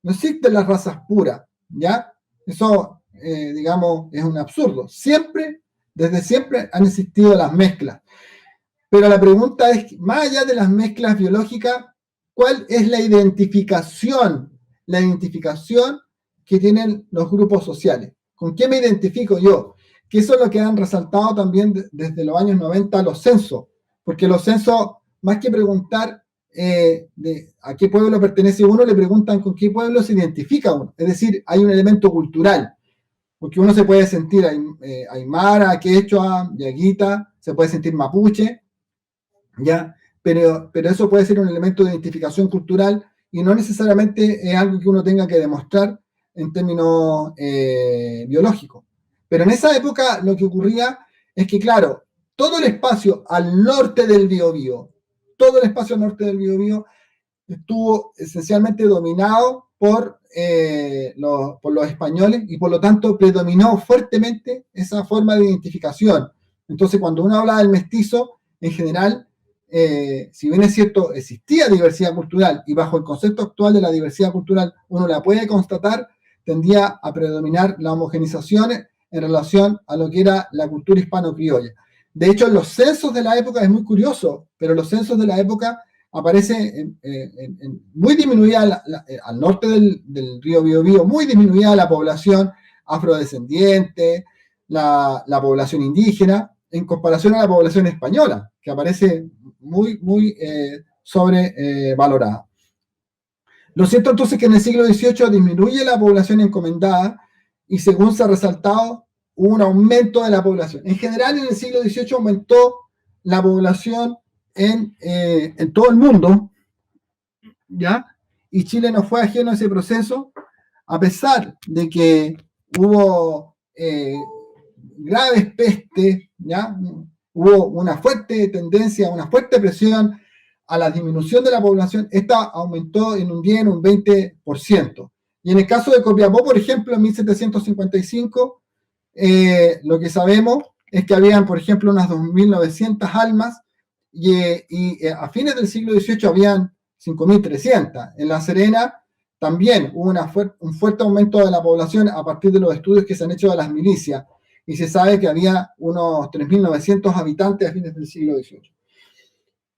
No existen las razas puras, ¿ya? Eso, digamos, es un absurdo. Siempre, desde siempre, han existido las mezclas. Pero la pregunta es, más allá de las mezclas biológicas, ¿cuál es la identificación? La identificación que tienen los grupos sociales. ¿Con qué me identifico yo? Que eso es lo que han resaltado también desde los años 90 los censos. Porque los censos, más que preguntar a qué pueblo pertenece uno, le preguntan con qué pueblo se identifica uno. Es decir, hay un elemento cultural. Porque uno se puede sentir aymara, quechua, yaguita, se puede sentir mapuche, ¿ya? Pero eso puede ser un elemento de identificación cultural y no necesariamente es algo que uno tenga que demostrar en términos biológicos. Pero en esa época lo que ocurría es que, claro, todo el espacio al norte del Biobío, todo el espacio al norte del Biobío estuvo esencialmente dominado por los españoles y por lo tanto predominó fuertemente esa forma de identificación. Entonces, cuando uno habla del mestizo, en general, si bien es cierto, existía diversidad cultural y bajo el concepto actual de la diversidad cultural uno la puede constatar, tendía a predominar la homogenización en relación a lo que era la cultura hispano-criolla. De hecho, en los censos de la época es muy curioso, pero los censos de la época aparece muy disminuida al norte del río Biobío, muy disminuida la población afrodescendiente, la población indígena, en comparación a la población española, que aparece muy sobrevalorada. Lo cierto entonces es que en el siglo XVIII disminuye la población encomendada y según se ha resaltado, hubo un aumento de la población. En general, en el siglo XVIII aumentó la población en todo el mundo, ¿ya? Y Chile no fue ajeno a ese proceso, a pesar de que hubo graves pestes, ¿ya? Hubo una fuerte tendencia, una fuerte presión a la disminución de la población. Esta aumentó en un 10, en un 20%. Y en el caso de Copiapó, por ejemplo, en 1755, lo que sabemos es que habían, por ejemplo, unas 2.900 almas y a fines del siglo XVIII habían 5.300. En La Serena también hubo un fuerte aumento de la población a partir de los estudios que se han hecho de las milicias y se sabe que había unos 3.900 habitantes a fines del siglo XVIII.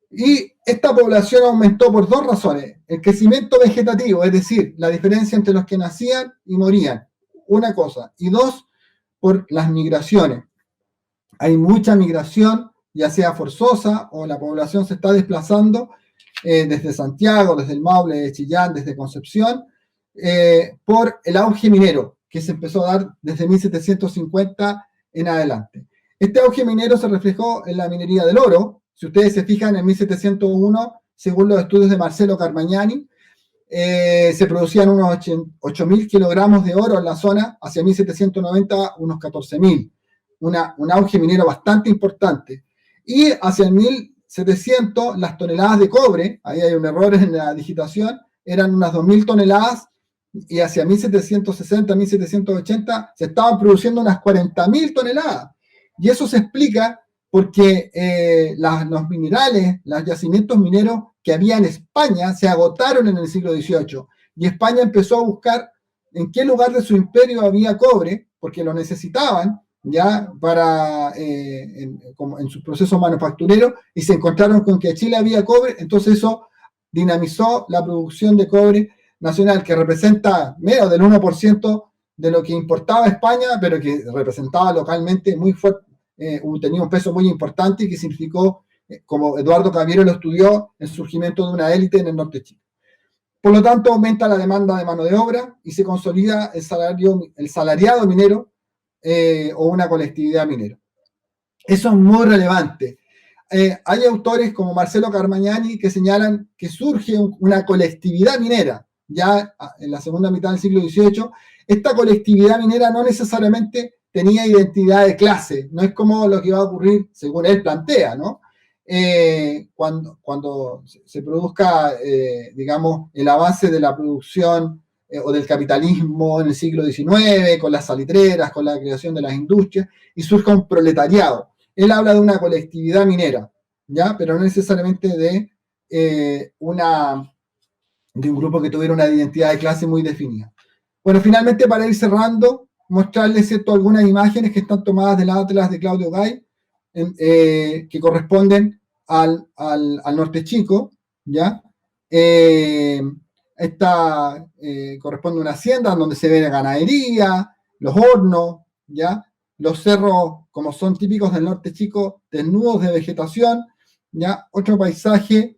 Y esta población aumentó por dos razones. El crecimiento vegetativo, es decir, la diferencia entre los que nacían y morían, una cosa. Y dos, por las migraciones. Hay mucha migración, ya sea forzosa o la población se está desplazando desde Santiago, desde el Maule, de Chillán, desde Concepción, por el auge minero que se empezó a dar desde 1750 en adelante. Este auge minero se reflejó en la minería del oro. Si ustedes se fijan, en 1701, según los estudios de Marcelo Carmagnani, se producían unos 8.000 kilogramos de oro en la zona, hacia 1790 unos 14.000. Un auge minero bastante importante. Y hacia el 1700 las toneladas de cobre, ahí hay un error en la digitación, eran unas 2.000 toneladas y hacia 1760, 1780 se estaban produciendo unas 40.000 toneladas. Y eso se explica porque los minerales, los yacimientos mineros que había en España se agotaron en el siglo XVIII y España empezó a buscar en qué lugar de su imperio había cobre, porque lo necesitaban, ya para como en sus procesos manufactureros, y se encontraron con que en Chile había cobre, entonces eso dinamizó la producción de cobre nacional, que representa menos del 1% de lo que importaba España, pero que representaba localmente muy fuerte, tenía un peso muy importante y que significó, como Eduardo Caviero lo estudió, el surgimiento de una élite en el norte de Chile. Por lo tanto, aumenta la demanda de mano de obra y se consolida el salariado minero o una colectividad minera. Eso es muy relevante. Hay autores como Marcelo Carmagnani que señalan que surge una colectividad minera ya en la segunda mitad del siglo XVIII. Esta colectividad minera no necesariamente tenía identidad de clase, no es como lo que va a ocurrir según él plantea, ¿no? Cuando se produzca, digamos, el avance de la producción o del capitalismo en el siglo XIX, con las salitreras, con la creación de las industrias, y surja un proletariado. Él habla de una colectividad minera, ¿ya? Pero no necesariamente de un grupo que tuviera una identidad de clase muy definida. Bueno, finalmente, para ir cerrando, mostrarles algunas imágenes que están tomadas del Atlas de Claudio Gay, que corresponden al norte chico, ¿ya? Esta corresponde a una hacienda donde se ve la ganadería, los hornos, ¿ya? Los cerros, como son típicos del norte chico, desnudos de vegetación, ¿ya? Otro paisaje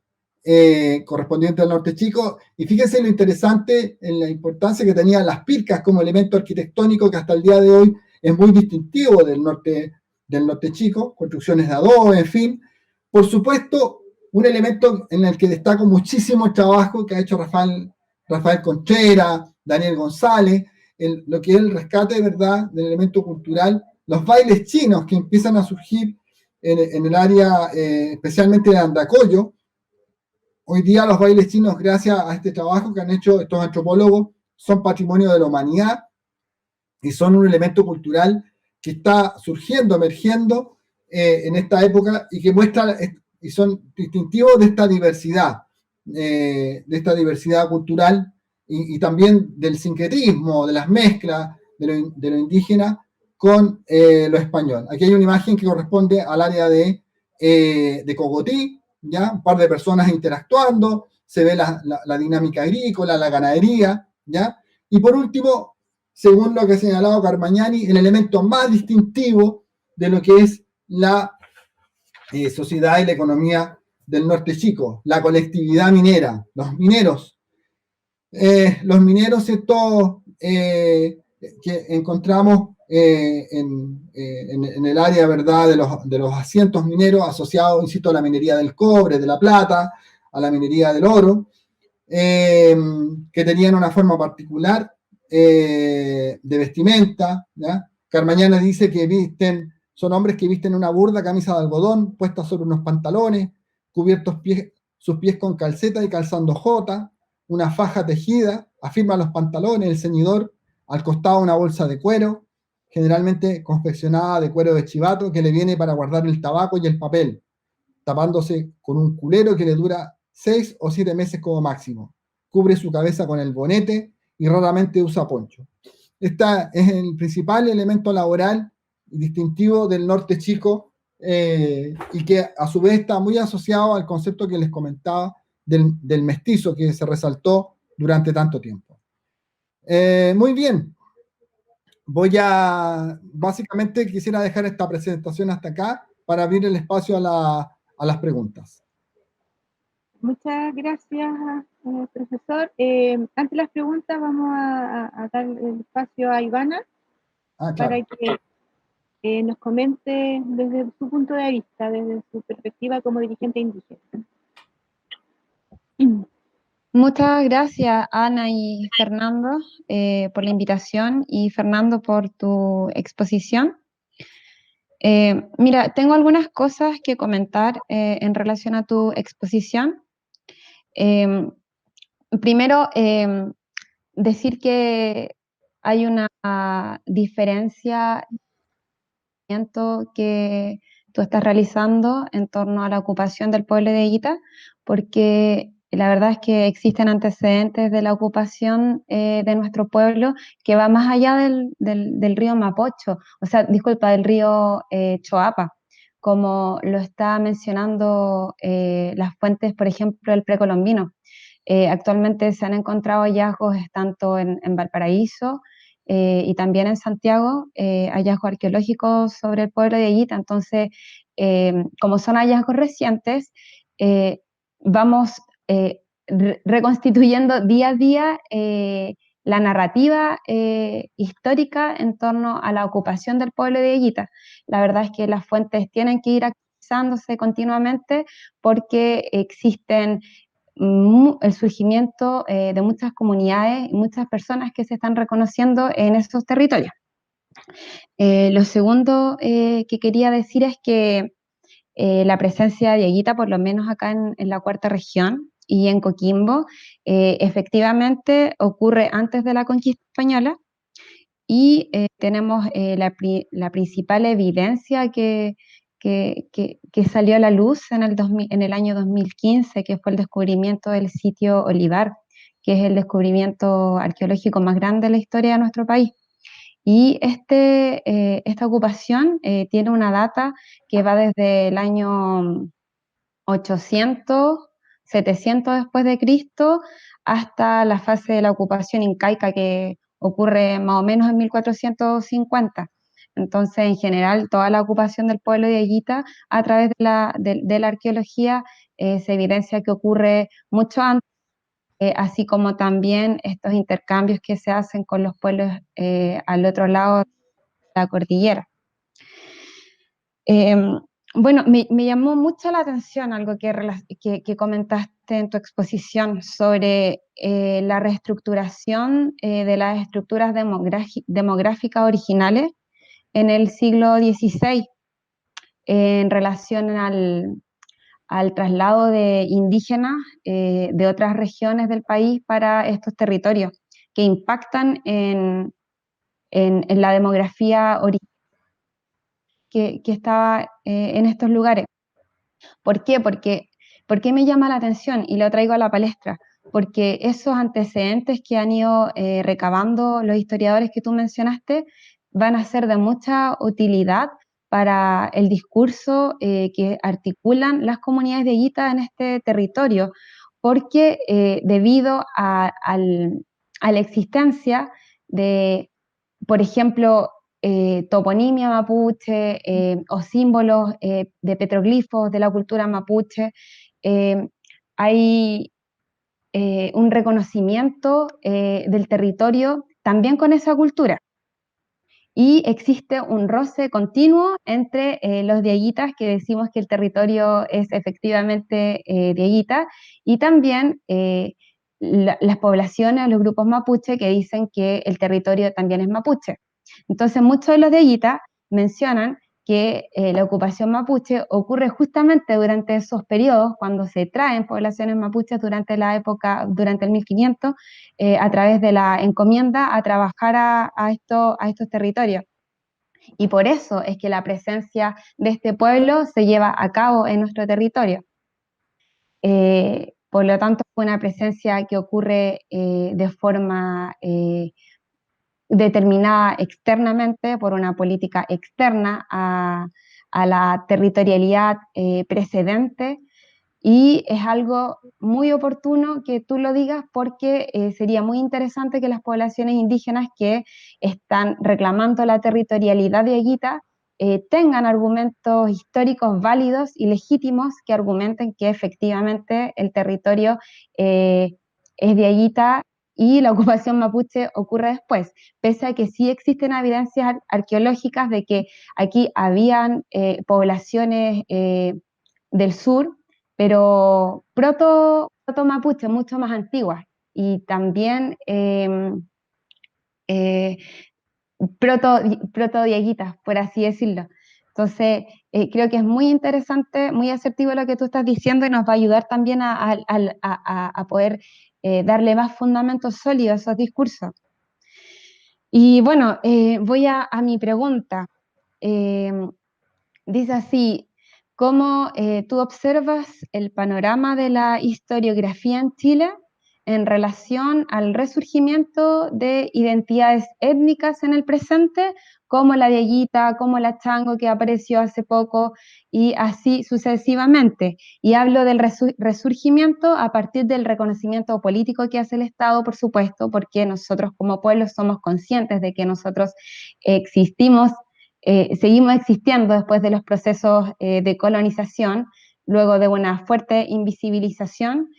correspondiente al norte chico, y fíjense lo interesante en la importancia que tenían las pircas como elemento arquitectónico que hasta el día de hoy es muy distintivo del norte chico, construcciones de adobe, en fin. Por supuesto, un elemento en el que destaco muchísimo el trabajo que ha hecho Rafael Contreras, Daniel González, lo que es el rescate, ¿verdad?, del elemento cultural, los bailes chinos que empiezan a surgir en el área, especialmente de Andacollo. Hoy día los bailes chinos, gracias a este trabajo que han hecho estos antropólogos, son patrimonio de la humanidad y son un elemento cultural que está surgiendo, emergiendo en esta época y que muestra y son distintivos de esta diversidad cultural y también del sincretismo, de las mezclas de lo indígena con lo español. Aquí hay una imagen que corresponde al área de Cogotí, ¿ya? Un par de personas interactuando, se ve la dinámica agrícola, la ganadería, ¿ya? Y por último, según lo que ha señalado Carmagnani, el elemento más distintivo de lo que es la sociedad y la economía del norte chico, la colectividad minera, los mineros. Los mineros estos que encontramos en el área, ¿verdad?, de los asientos mineros asociados, insisto, a la minería del cobre, de la plata, a la minería del oro, que tenían una forma particular de vestimenta, ¿ya? Carmagnani dice que son hombres que visten una burda camisa de algodón puesta sobre unos pantalones, cubiertos sus pies con calceta y calzando jota, una faja tejida, afirma los pantalones, el ceñidor, al costado una bolsa de cuero, generalmente confeccionada de cuero de chivato que le viene para guardar el tabaco y el papel, tapándose con un culero que le dura 6 o 7 meses como máximo. Cubre su cabeza con el bonete y raramente usa poncho. Este es el principal elemento laboral y distintivo del norte chico y que a su vez está muy asociado al concepto que les comentaba del mestizo que se resaltó durante tanto tiempo. Muy bien. Básicamente quisiera dejar esta presentación hasta acá para abrir el espacio a las preguntas. Muchas gracias, profesor. Ante las preguntas vamos a dar el espacio a Ivana para que nos comente desde su punto de vista, desde su perspectiva como dirigente indígena. Muchas gracias, Ana y Fernando, por la invitación y Fernando por tu exposición. Mira, tengo algunas cosas que comentar en relación a tu exposición. Primero, decir que hay una diferencia que tú estás realizando en torno a la ocupación del pueblo de Higuita, porque la verdad es que existen antecedentes de la ocupación de nuestro pueblo que va más allá del río Mapocho, o sea, disculpa, del río Choapa, como lo está mencionando las fuentes, por ejemplo, el precolombino. Actualmente se han encontrado hallazgos tanto en Valparaíso y también en Santiago, hallazgos arqueológicos sobre el pueblo de Higuita. Entonces, como son hallazgos recientes, vamos reconstituyendo día a día la narrativa histórica en torno a la ocupación del pueblo de Higuita. La verdad es que las fuentes tienen que ir actualizándose continuamente porque existen el surgimiento de muchas comunidades y muchas personas que se están reconociendo en esos territorios. Lo segundo que quería decir es que la presencia de Higuita, por lo menos acá en la cuarta región y en Coquimbo, efectivamente ocurre antes de la conquista española y tenemos la principal evidencia que salió a la luz en el año 2015, que fue el descubrimiento del sitio Olivar, que es el descubrimiento arqueológico más grande de la historia de nuestro país. Y esta ocupación tiene una data que va desde el año 800, 700 después de Cristo, hasta la fase de la ocupación incaica que ocurre más o menos en 1450. Entonces, en general, toda la ocupación del pueblo de Higuita a través de la arqueología se evidencia que ocurre mucho antes, así como también estos intercambios que se hacen con los pueblos al otro lado de la cordillera. Bueno, me llamó mucho la atención algo que comentaste en tu exposición sobre la reestructuración de las estructuras demográficas originales en el siglo XVI en relación al traslado de indígenas de otras regiones del país para estos territorios que impactan en la demografía original que estaba en estos lugares. ¿Por qué? ¿Por qué me llama la atención y lo traigo a la palestra? Porque esos antecedentes que han ido recabando los historiadores que tú mencionaste van a ser de mucha utilidad para el discurso que articulan las comunidades de Higuita en este territorio, porque debido a la existencia de, por ejemplo, toponimia mapuche o símbolos de petroglifos de la cultura mapuche, eh, hay un reconocimiento del territorio también con esa cultura. Y existe un roce continuo entre los dieguitas, que decimos que el territorio es efectivamente dieguita, y también las poblaciones, los grupos mapuche, que dicen que el territorio también es mapuche. Entonces, muchos de los dieguitas mencionan que la ocupación mapuche ocurre justamente durante esos periodos, cuando se traen poblaciones mapuches durante la época, durante el 1500, a través de la encomienda a trabajar a estos territorios. Y por eso es que la presencia de este pueblo se lleva a cabo en nuestro territorio. Por lo tanto, fue una presencia que ocurre de forma determinada externamente por una política externa a la territorialidad precedente, y es algo muy oportuno que tú lo digas porque sería muy interesante que las poblaciones indígenas que están reclamando la territorialidad de Higuita tengan argumentos históricos válidos y legítimos que argumenten que efectivamente el territorio es de Higuita y la ocupación mapuche ocurre después, pese a que sí existen evidencias arqueológicas de que aquí habían poblaciones del sur, pero proto mapuche, mucho más antiguas, y también eh, proto dieguitas, por así decirlo. Entonces, creo que es muy interesante, muy asertivo lo que tú estás diciendo y nos va a ayudar también a poder darle más fundamentos sólidos a esos discursos. Y bueno, voy a mi pregunta. Dice así: cómo tú observas el panorama de la historiografía en Chile en relación al resurgimiento de identidades étnicas en el presente, como la Diaguita, como la Chango que apareció hace poco, y así sucesivamente. Y hablo del resurgimiento a partir del reconocimiento político que hace el Estado, por supuesto, porque nosotros como pueblo somos conscientes de que nosotros existimos, seguimos existiendo después de los procesos de colonización, luego de una fuerte invisibilización.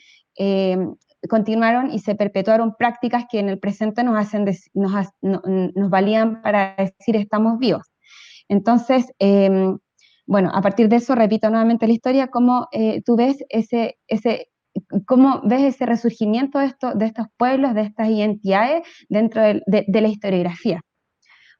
Continuaron y se perpetuaron prácticas que en el presente nos valían para decir estamos vivos. Entonces, bueno, a partir de eso, repito nuevamente la historia, cómo tú ves cómo ves ese resurgimiento de estos pueblos, de estas identidades dentro de la historiografía.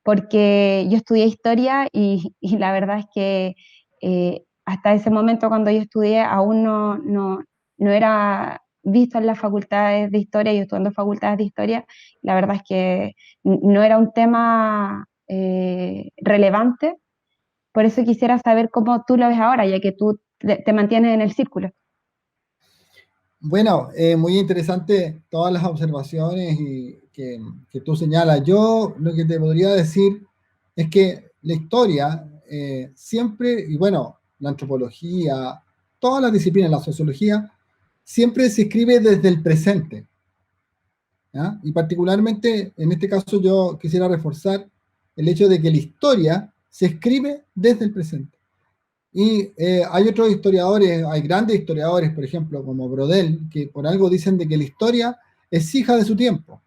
Porque yo estudié historia y la verdad es que hasta ese momento cuando yo estudié aún no era visto en las facultades de historia, yo estudiando facultades de historia, la verdad es que no era un tema relevante, por eso quisiera saber cómo tú lo ves ahora, ya que tú te mantienes en el círculo. Bueno, muy interesante todas las observaciones que tú señalas. Yo lo que te podría decir es que la historia siempre, y bueno, la antropología, todas las disciplinas, la sociología, siempre se escribe desde el presente, ¿ya? Y particularmente, en este caso, yo quisiera reforzar el hecho de que la historia se escribe desde el presente. Y hay otros historiadores, hay grandes historiadores, por ejemplo, como Brodel, que por algo dicen de que la historia es hija de su tiempo,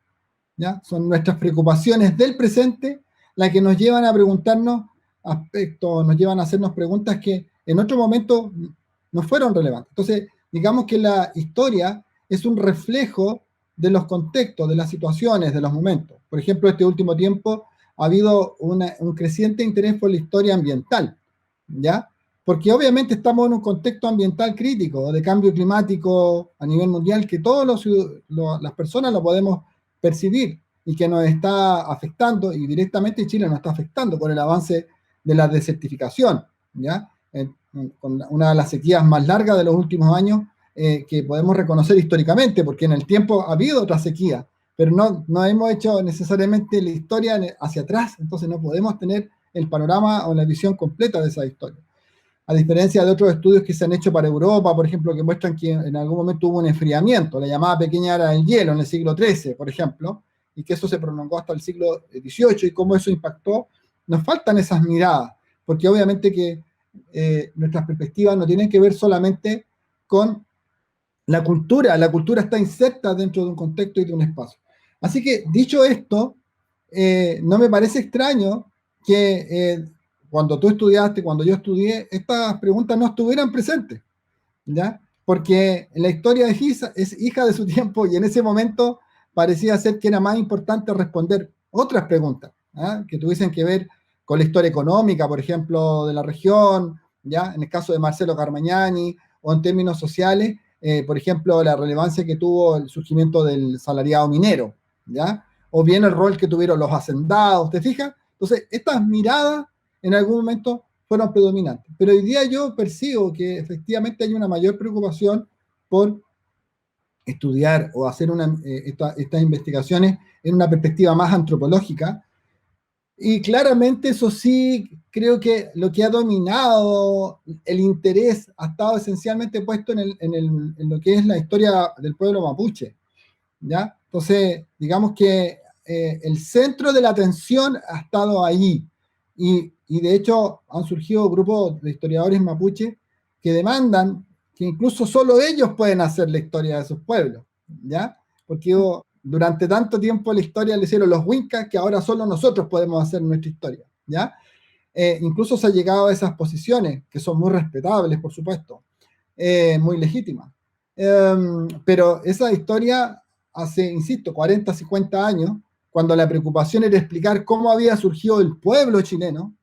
¿ya? Son nuestras preocupaciones del presente las que nos llevan a preguntarnos aspectos, nos llevan a hacernos preguntas que en otro momento no fueron relevantes. Entonces, digamos que la historia es un reflejo de los contextos, de las situaciones, de los momentos. Por ejemplo, este último tiempo ha habido un creciente interés por la historia ambiental, ¿ya? Porque obviamente estamos en un contexto ambiental crítico, de cambio climático a nivel mundial, que todas las personas lo podemos percibir y que nos está afectando, y directamente Chile nos está afectando por el avance de la desertificación, ¿ya? Con una de las sequías más largas de los últimos años que podemos reconocer históricamente, porque en el tiempo ha habido otra sequía, pero no hemos hecho necesariamente la historia hacia atrás, entonces no podemos tener el panorama o la visión completa de esa historia. A diferencia de otros estudios que se han hecho para Europa, por ejemplo, que muestran que en algún momento hubo un enfriamiento, la llamada pequeña era del hielo en el siglo XIII, por ejemplo, y que eso se prolongó hasta el siglo XVIII y cómo eso impactó, nos faltan esas miradas, porque obviamente que nuestras perspectivas no tienen que ver solamente con la cultura está inserta dentro de un contexto y de un espacio. Así que, dicho esto, no me parece extraño que cuando tú estudiaste, cuando yo estudié, estas preguntas no estuvieran presentes, ¿ya? Porque la historia es hija de su tiempo y en ese momento parecía ser que era más importante responder otras preguntas, ¿ya? Que tuviesen que ver con la historia económica, por ejemplo, de la región, ¿ya? En el caso de Marcelo Carmagnani, o en términos sociales, por ejemplo, la relevancia que tuvo el surgimiento del salariado minero, ¿ya? O bien el rol que tuvieron los hacendados, ¿te fijas? Entonces, estas miradas en algún momento fueron predominantes. Pero hoy día yo percibo que efectivamente hay una mayor preocupación por estudiar o hacer estas investigaciones en una perspectiva más antropológica. Y claramente eso sí, creo que lo que ha dominado el interés ha estado esencialmente puesto en lo que es la historia del pueblo mapuche, ¿ya? Entonces, digamos que el centro de la atención ha estado ahí. Y de hecho han surgido grupos de historiadores mapuche que demandan que incluso solo ellos pueden hacer la historia de sus pueblos, ¿ya? Porque durante tanto tiempo la historia le hicieron los Wincas que ahora solo nosotros podemos hacer nuestra historia, ¿ya? Incluso se ha llegado a esas posiciones, que son muy respetables, por supuesto, muy legítimas. Pero esa historia hace, insisto, 40, 50 años, cuando la preocupación era explicar cómo había surgido el pueblo chileno,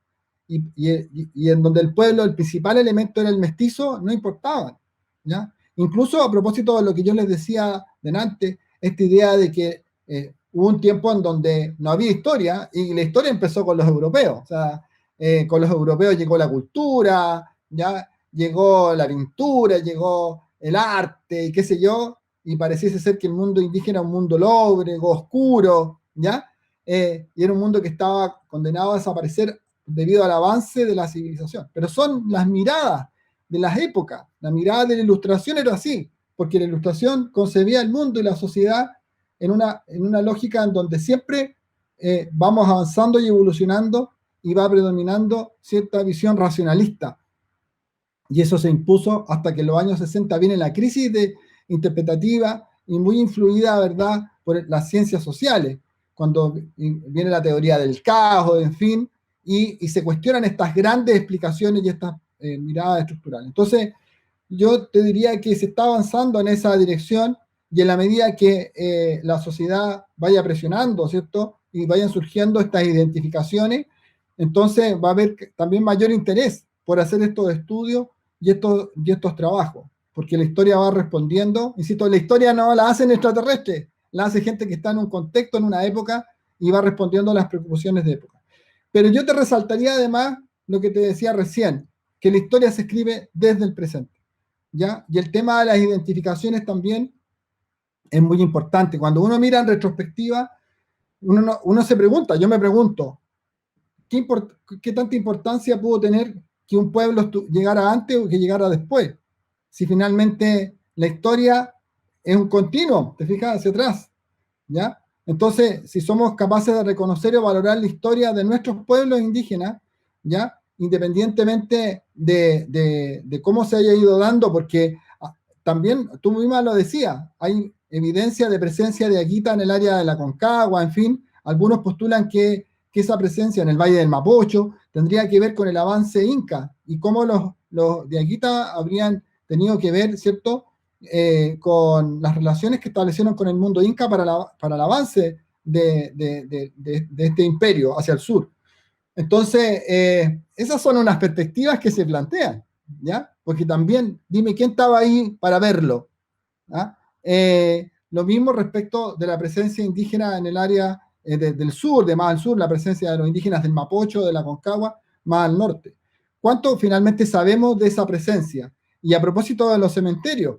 y en donde el pueblo, el principal elemento era el mestizo, no importaba, ¿ya? Incluso a propósito de lo que yo les decía delante, esta idea de que hubo un tiempo en donde no había historia, y la historia empezó con los europeos, o sea, con los europeos llegó la cultura, ¿ya? llegó la pintura, llegó el arte, y qué sé yo, y pareciese ser que el mundo indígena era un mundo lóbrego, oscuro, ¿ya? Y era un mundo que estaba condenado a desaparecer debido al avance de la civilización. Pero son las miradas de las épocas. La mirada de la Ilustración era así, porque la Ilustración concebía el mundo y la sociedad en una lógica en donde siempre vamos avanzando y evolucionando y va predominando cierta visión racionalista. Y eso se impuso hasta que en los años 60 viene la crisis interpretativa y muy influida, ¿verdad?, por las ciencias sociales, cuando viene la teoría del caos, en fin, y se cuestionan estas grandes explicaciones y estas miradas estructurales. Entonces, yo te diría que se está avanzando en esa dirección y en la medida que la sociedad vaya presionando, ¿cierto?, y vayan surgiendo estas identificaciones, entonces va a haber también mayor interés por hacer estos estudios y estos trabajos, porque la historia va respondiendo. Insisto, la historia no la hacen extraterrestres, la hace gente que está en un contexto, en una época, y va respondiendo a las preocupaciones de época. Pero yo te resaltaría además lo que te decía recién, que la historia se escribe desde el presente, ¿ya? Y el tema de las identificaciones también es muy importante. Cuando uno mira en retrospectiva, uno se pregunta, yo me pregunto, ¿qué tanta importancia pudo tener que un pueblo llegara antes o que llegara después? Si finalmente la historia es un continuo, te fijas, hacia atrás, ¿ya? Entonces, si somos capaces de reconocer o valorar la historia de nuestros pueblos indígenas, ¿ya?, independientemente de cómo se haya ido dando, porque también tú misma lo decías, hay evidencia de presencia de Aguita en el área de la Concagua, en fin, algunos postulan que esa presencia en el Valle del Mapocho tendría que ver con el avance inca y cómo los de Aguita habrían tenido que ver, ¿cierto?, con las relaciones que establecieron con el mundo inca para el avance de este imperio hacia el sur. Entonces, esas son unas perspectivas que se plantean, ¿ya? Porque también, dime, ¿quién estaba ahí para verlo? ¿Ah? Lo mismo respecto de la presencia indígena en el área del sur, de más al sur, la presencia de los indígenas del Mapocho, de la Concagua, más al norte. ¿Cuánto finalmente sabemos de esa presencia? Y a propósito de los cementerios,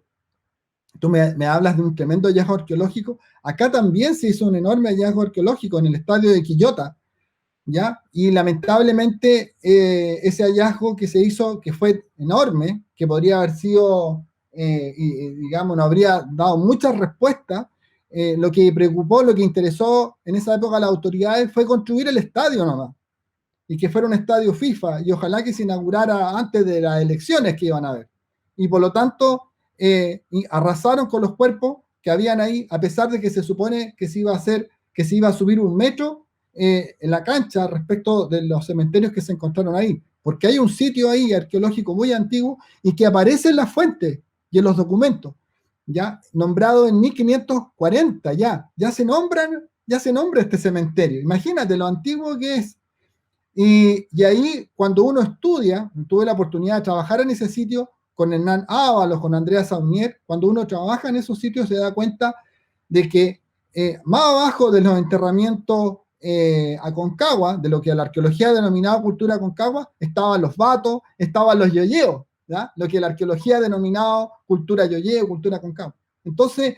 tú me hablas de un tremendo hallazgo arqueológico. Acá también se hizo un enorme hallazgo arqueológico en el estadio de Quillota, ¿ya? Y lamentablemente ese hallazgo que se hizo, que fue enorme, que podría haber sido, digamos, no habría dado muchas respuestas, lo que preocupó, lo que interesó en esa época a las autoridades fue construir el estadio nomás, y que fuera un estadio FIFA, y ojalá que se inaugurara antes de las elecciones que iban a haber. Y por lo tanto, arrasaron con los cuerpos que habían ahí, a pesar de que se supone que se iba a subir un metro en la cancha respecto de los cementerios que se encontraron ahí, porque hay un sitio ahí arqueológico muy antiguo y que aparece en las fuentes y en los documentos, ya nombrado en 1540, ya se nombra este cementerio. Imagínate lo antiguo que es. Y ahí, cuando uno estudia, tuve la oportunidad de trabajar en ese sitio con Hernán Ábalos, con Andrea Saunier, cuando uno trabaja en esos sitios se da cuenta de que más abajo de los enterramientos Aconcagua, de lo que la arqueología ha denominado cultura Aconcagua, estaban los vatos, estaban los yoyeos, ¿ya? Lo que la arqueología ha denominado cultura yoyeo, cultura Aconcagua. Entonces,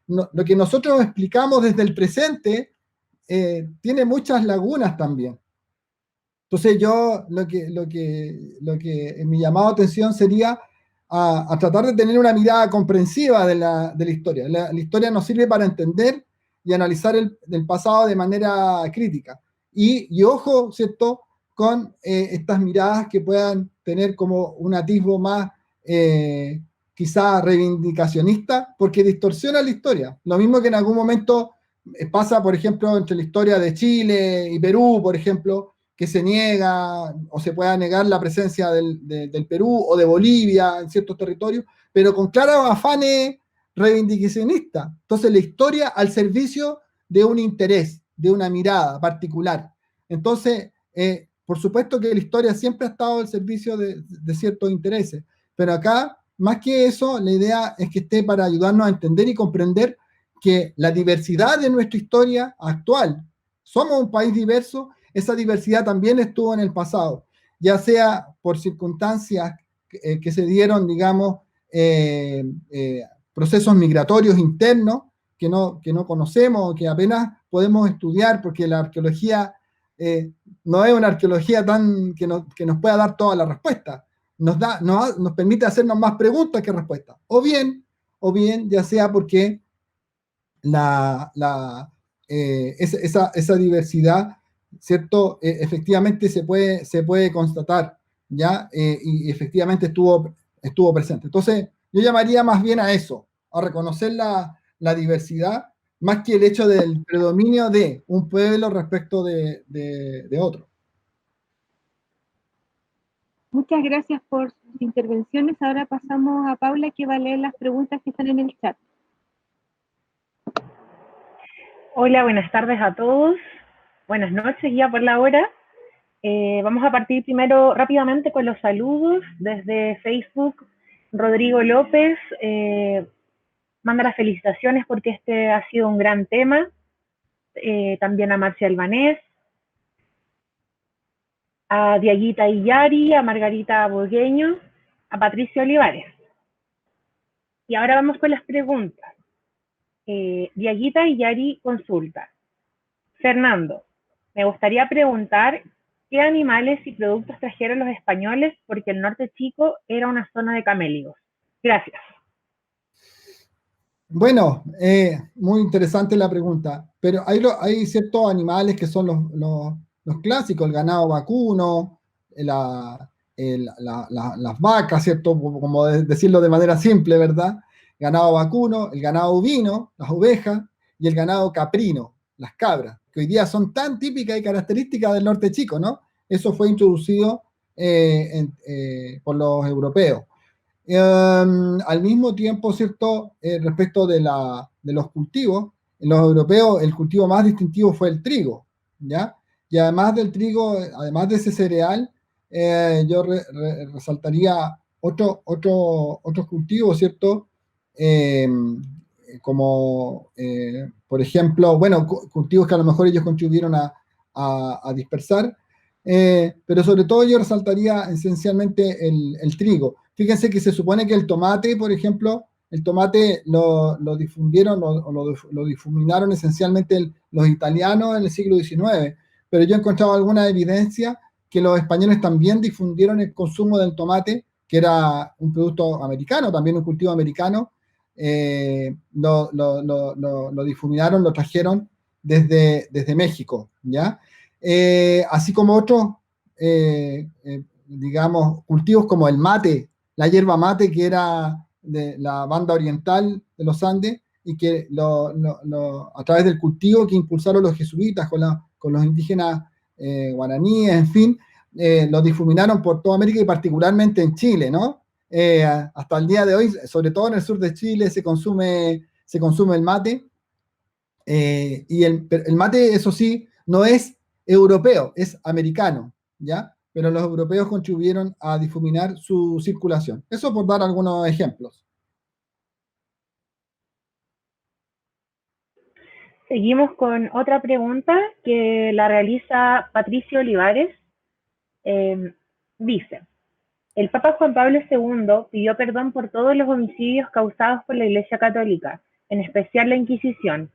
lo que nosotros explicamos desde el presente tiene muchas lagunas también. Entonces yo lo que mi llamado a atención sería a tratar de tener una mirada comprensiva de la historia. La historia nos sirve para entender y analizar el pasado de manera crítica. Y ojo, ¿cierto?, con estas miradas que puedan tener como un atisbo más quizá reivindicacionista, porque distorsiona la historia. Lo mismo que en algún momento pasa, por ejemplo, entre la historia de Chile y Perú, por ejemplo, que se niega o se pueda negar la presencia del Perú o de Bolivia en ciertos territorios, pero con claros afanes reivindicacionistas. Entonces la historia al servicio de un interés, de una mirada particular. Entonces, por supuesto que la historia siempre ha estado al servicio de ciertos intereses, pero acá, más que eso, la idea es que esté para ayudarnos a entender y comprender que la diversidad de nuestra historia actual, somos un país diverso, esa diversidad también estuvo en el pasado, ya sea por circunstancias que se dieron, digamos, procesos migratorios internos que no conocemos, que apenas podemos estudiar, porque la arqueología no es una arqueología que nos pueda dar toda la respuesta. Nos permite hacernos más preguntas que respuestas. O bien, ya sea porque esa diversidad, ¿cierto? Efectivamente se puede constatar, ¿ya? Y efectivamente estuvo presente. Entonces, yo llamaría más bien a eso, a reconocer la diversidad, más que el hecho del predominio de un pueblo respecto de otro. Muchas gracias por sus intervenciones. Ahora pasamos a Paula, que va a leer las preguntas que están en el chat. Hola, buenas tardes a todos. Buenas noches ya por la hora. Vamos a partir primero rápidamente con los saludos. Desde Facebook, Rodrigo López manda las felicitaciones porque este ha sido un gran tema. También a Marcia Albanés, a Diaguita Iyari, a Margarita Bogueño, a Patricia Olivares. Y ahora vamos con las preguntas. Diaguita Iyari consulta. Fernando, me gustaría preguntar qué animales y productos trajeron los españoles porque el norte chico era una zona de camélidos. Gracias. Bueno, muy interesante la pregunta, pero hay ciertos animales que son los clásicos, el ganado vacuno, las vacas, ¿cierto? Como decirlo de manera simple, ¿verdad? Ganado vacuno, el ganado ovino, las ovejas, y el ganado caprino, las cabras, que hoy día son tan típicas y características del norte chico, ¿no? Eso fue introducido por los europeos. Al mismo tiempo, ¿cierto? Respecto de los cultivos, en los europeos el cultivo más distintivo fue el trigo, ¿ya? Y además del trigo, además de ese cereal, yo resaltaría otros cultivos, ¿cierto? Como, por ejemplo, bueno, cultivos que a lo mejor ellos contribuyeron a dispersar, pero sobre todo yo resaltaría esencialmente el trigo. Fíjense que se supone que el tomate, por ejemplo, el tomate lo difundieron o lo difuminaron esencialmente los italianos en el siglo XIX, pero yo he encontrado alguna evidencia que los españoles también difundieron el consumo del tomate, que era un producto americano, también un cultivo americano, lo difuminaron, lo trajeron desde México, ¿ya? Así como otros, digamos, cultivos como el mate, la hierba mate, que era de la banda oriental de los Andes, y que a través del cultivo que impulsaron los jesuitas con los indígenas guaraníes, en fin, lo difuminaron por toda América y particularmente en Chile, ¿no? Hasta el día de hoy, sobre todo en el sur de Chile, se consume el mate, y el mate, eso sí, no es europeo, es americano, ¿ya? Pero los europeos contribuyeron a difuminar su circulación. Eso por dar algunos ejemplos. Seguimos con otra pregunta que la realiza Patricio Olivares. Dice, el Papa Juan Pablo II pidió perdón por todos los homicidios causados por la Iglesia Católica, en especial la Inquisición.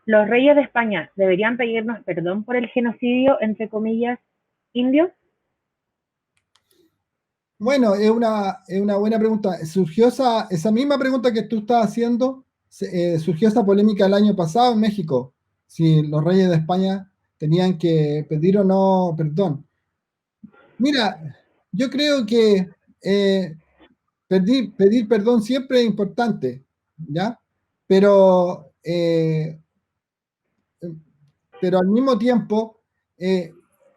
¿Los reyes de España deberían pedirnos perdón por el genocidio, entre comillas, indio? Bueno, es una buena pregunta. Surgió esa misma pregunta que tú estás haciendo, surgió esa polémica el año pasado en México, si los reyes de España tenían que pedir o no perdón. Mira, yo creo que pedir perdón siempre es importante, ¿ya? Pero al mismo tiempo,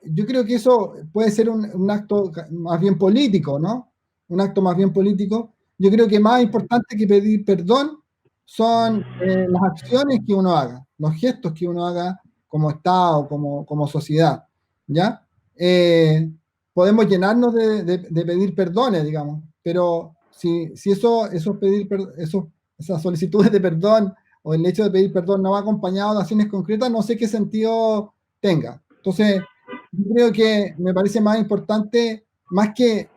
yo creo que eso puede ser un acto más bien político, ¿no? Un acto más bien político. Yo creo que más importante que pedir perdón son las acciones que uno haga, los gestos que uno haga como Estado, como sociedad, ¿ya? Podemos llenarnos de pedir perdones, digamos, pero si esas solicitudes de perdón o el hecho de pedir perdón no va acompañado de acciones concretas, no sé qué sentido tenga. Entonces, yo creo que me parece más importante, más que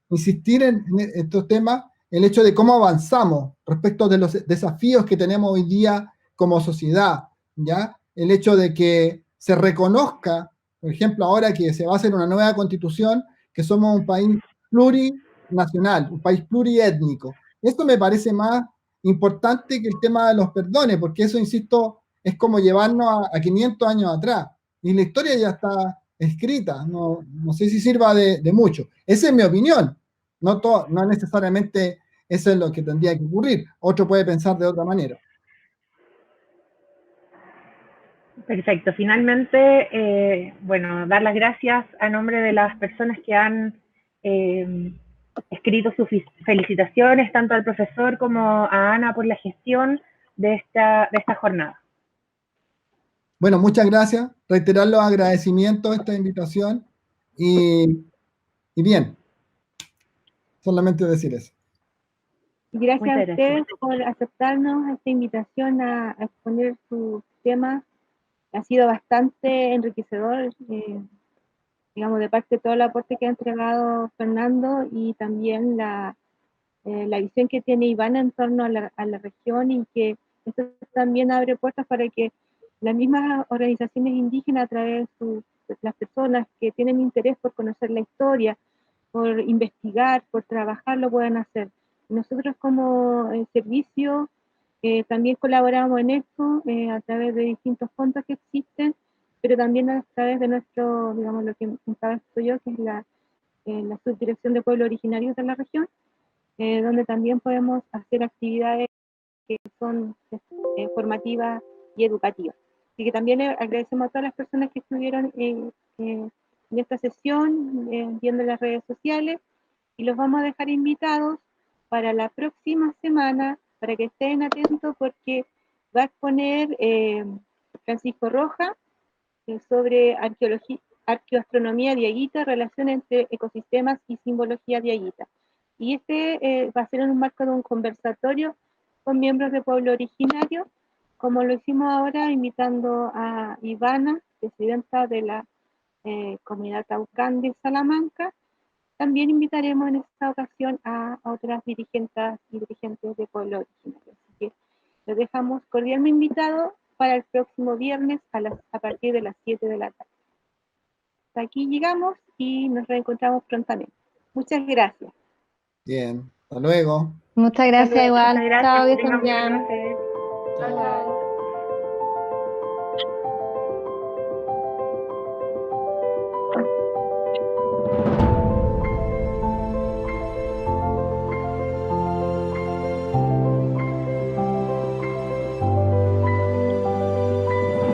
insistir en estos temas, el hecho de cómo avanzamos respecto de los desafíos que tenemos hoy día como sociedad, ¿ya? El hecho de que se reconozca, por ejemplo, ahora que se va a hacer una nueva constitución, que somos un país plurinacional, un país pluriétnico. Esto me parece más importante que el tema de los perdones, porque eso, insisto, es como llevarnos a 500 años atrás. Y la historia ya está escrita, no sé si sirva de mucho. Esa es mi opinión. No necesariamente eso es lo que tendría que ocurrir. Otro puede pensar de otra manera. Perfecto. Finalmente, bueno, dar las gracias a nombre de las personas que han escrito sus felicitaciones, tanto al profesor como a Ana por la gestión de esta jornada. Bueno, muchas gracias. Reiterar los agradecimientos a esta invitación y bien, solamente decir eso. Gracias a ustedes por aceptarnos esta invitación a exponer sus temas. Ha sido bastante enriquecedor, digamos, de parte de todo el aporte que ha entregado Fernando y también la visión que tiene Ivana en torno a la región, y que esto también abre puertas para que las mismas organizaciones indígenas, a través de las personas que tienen interés por conocer la historia, por investigar, por trabajar, lo puedan hacer. Nosotros como servicio también colaboramos en esto a través de distintos fondos que existen, pero también a través de nuestro, digamos, lo que encabezo yo, que es la Subdirección de Pueblos Originarios de la región, donde también podemos hacer actividades que son formativas y educativas. Así que también agradecemos a todas las personas que estuvieron en esta sesión, viendo las redes sociales, y los vamos a dejar invitados para la próxima semana, para que estén atentos, porque va a exponer Francisco Roja sobre arqueoastronomía diaguita, relación entre ecosistemas y simbología diaguita. Y va a ser en un marco de un conversatorio con miembros de pueblo originario, como lo hicimos ahora, invitando a Ivana, presidenta de la comunidad Taucán de Salamanca. También invitaremos en esta ocasión a otras dirigentes y dirigentes de pueblo originario. Así que los dejamos cordialmente invitados para el próximo viernes a partir de las 7 de la tarde. Hasta aquí llegamos y nos reencontramos prontamente. Muchas gracias. Bien, hasta luego. Muchas gracias, igual. Muchas gracias. Chao, que Tengan estén buena bien. noche. Chao.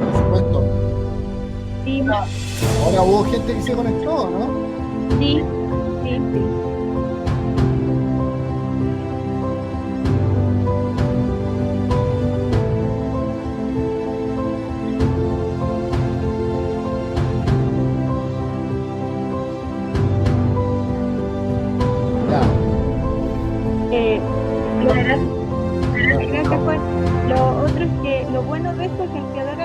Por supuesto. Sí, Ahora hubo gente que se conectó, ¿no? sí, sí, sí. Ya. Gracias, Juan. Lo otro es que lo bueno de esto es que al quedar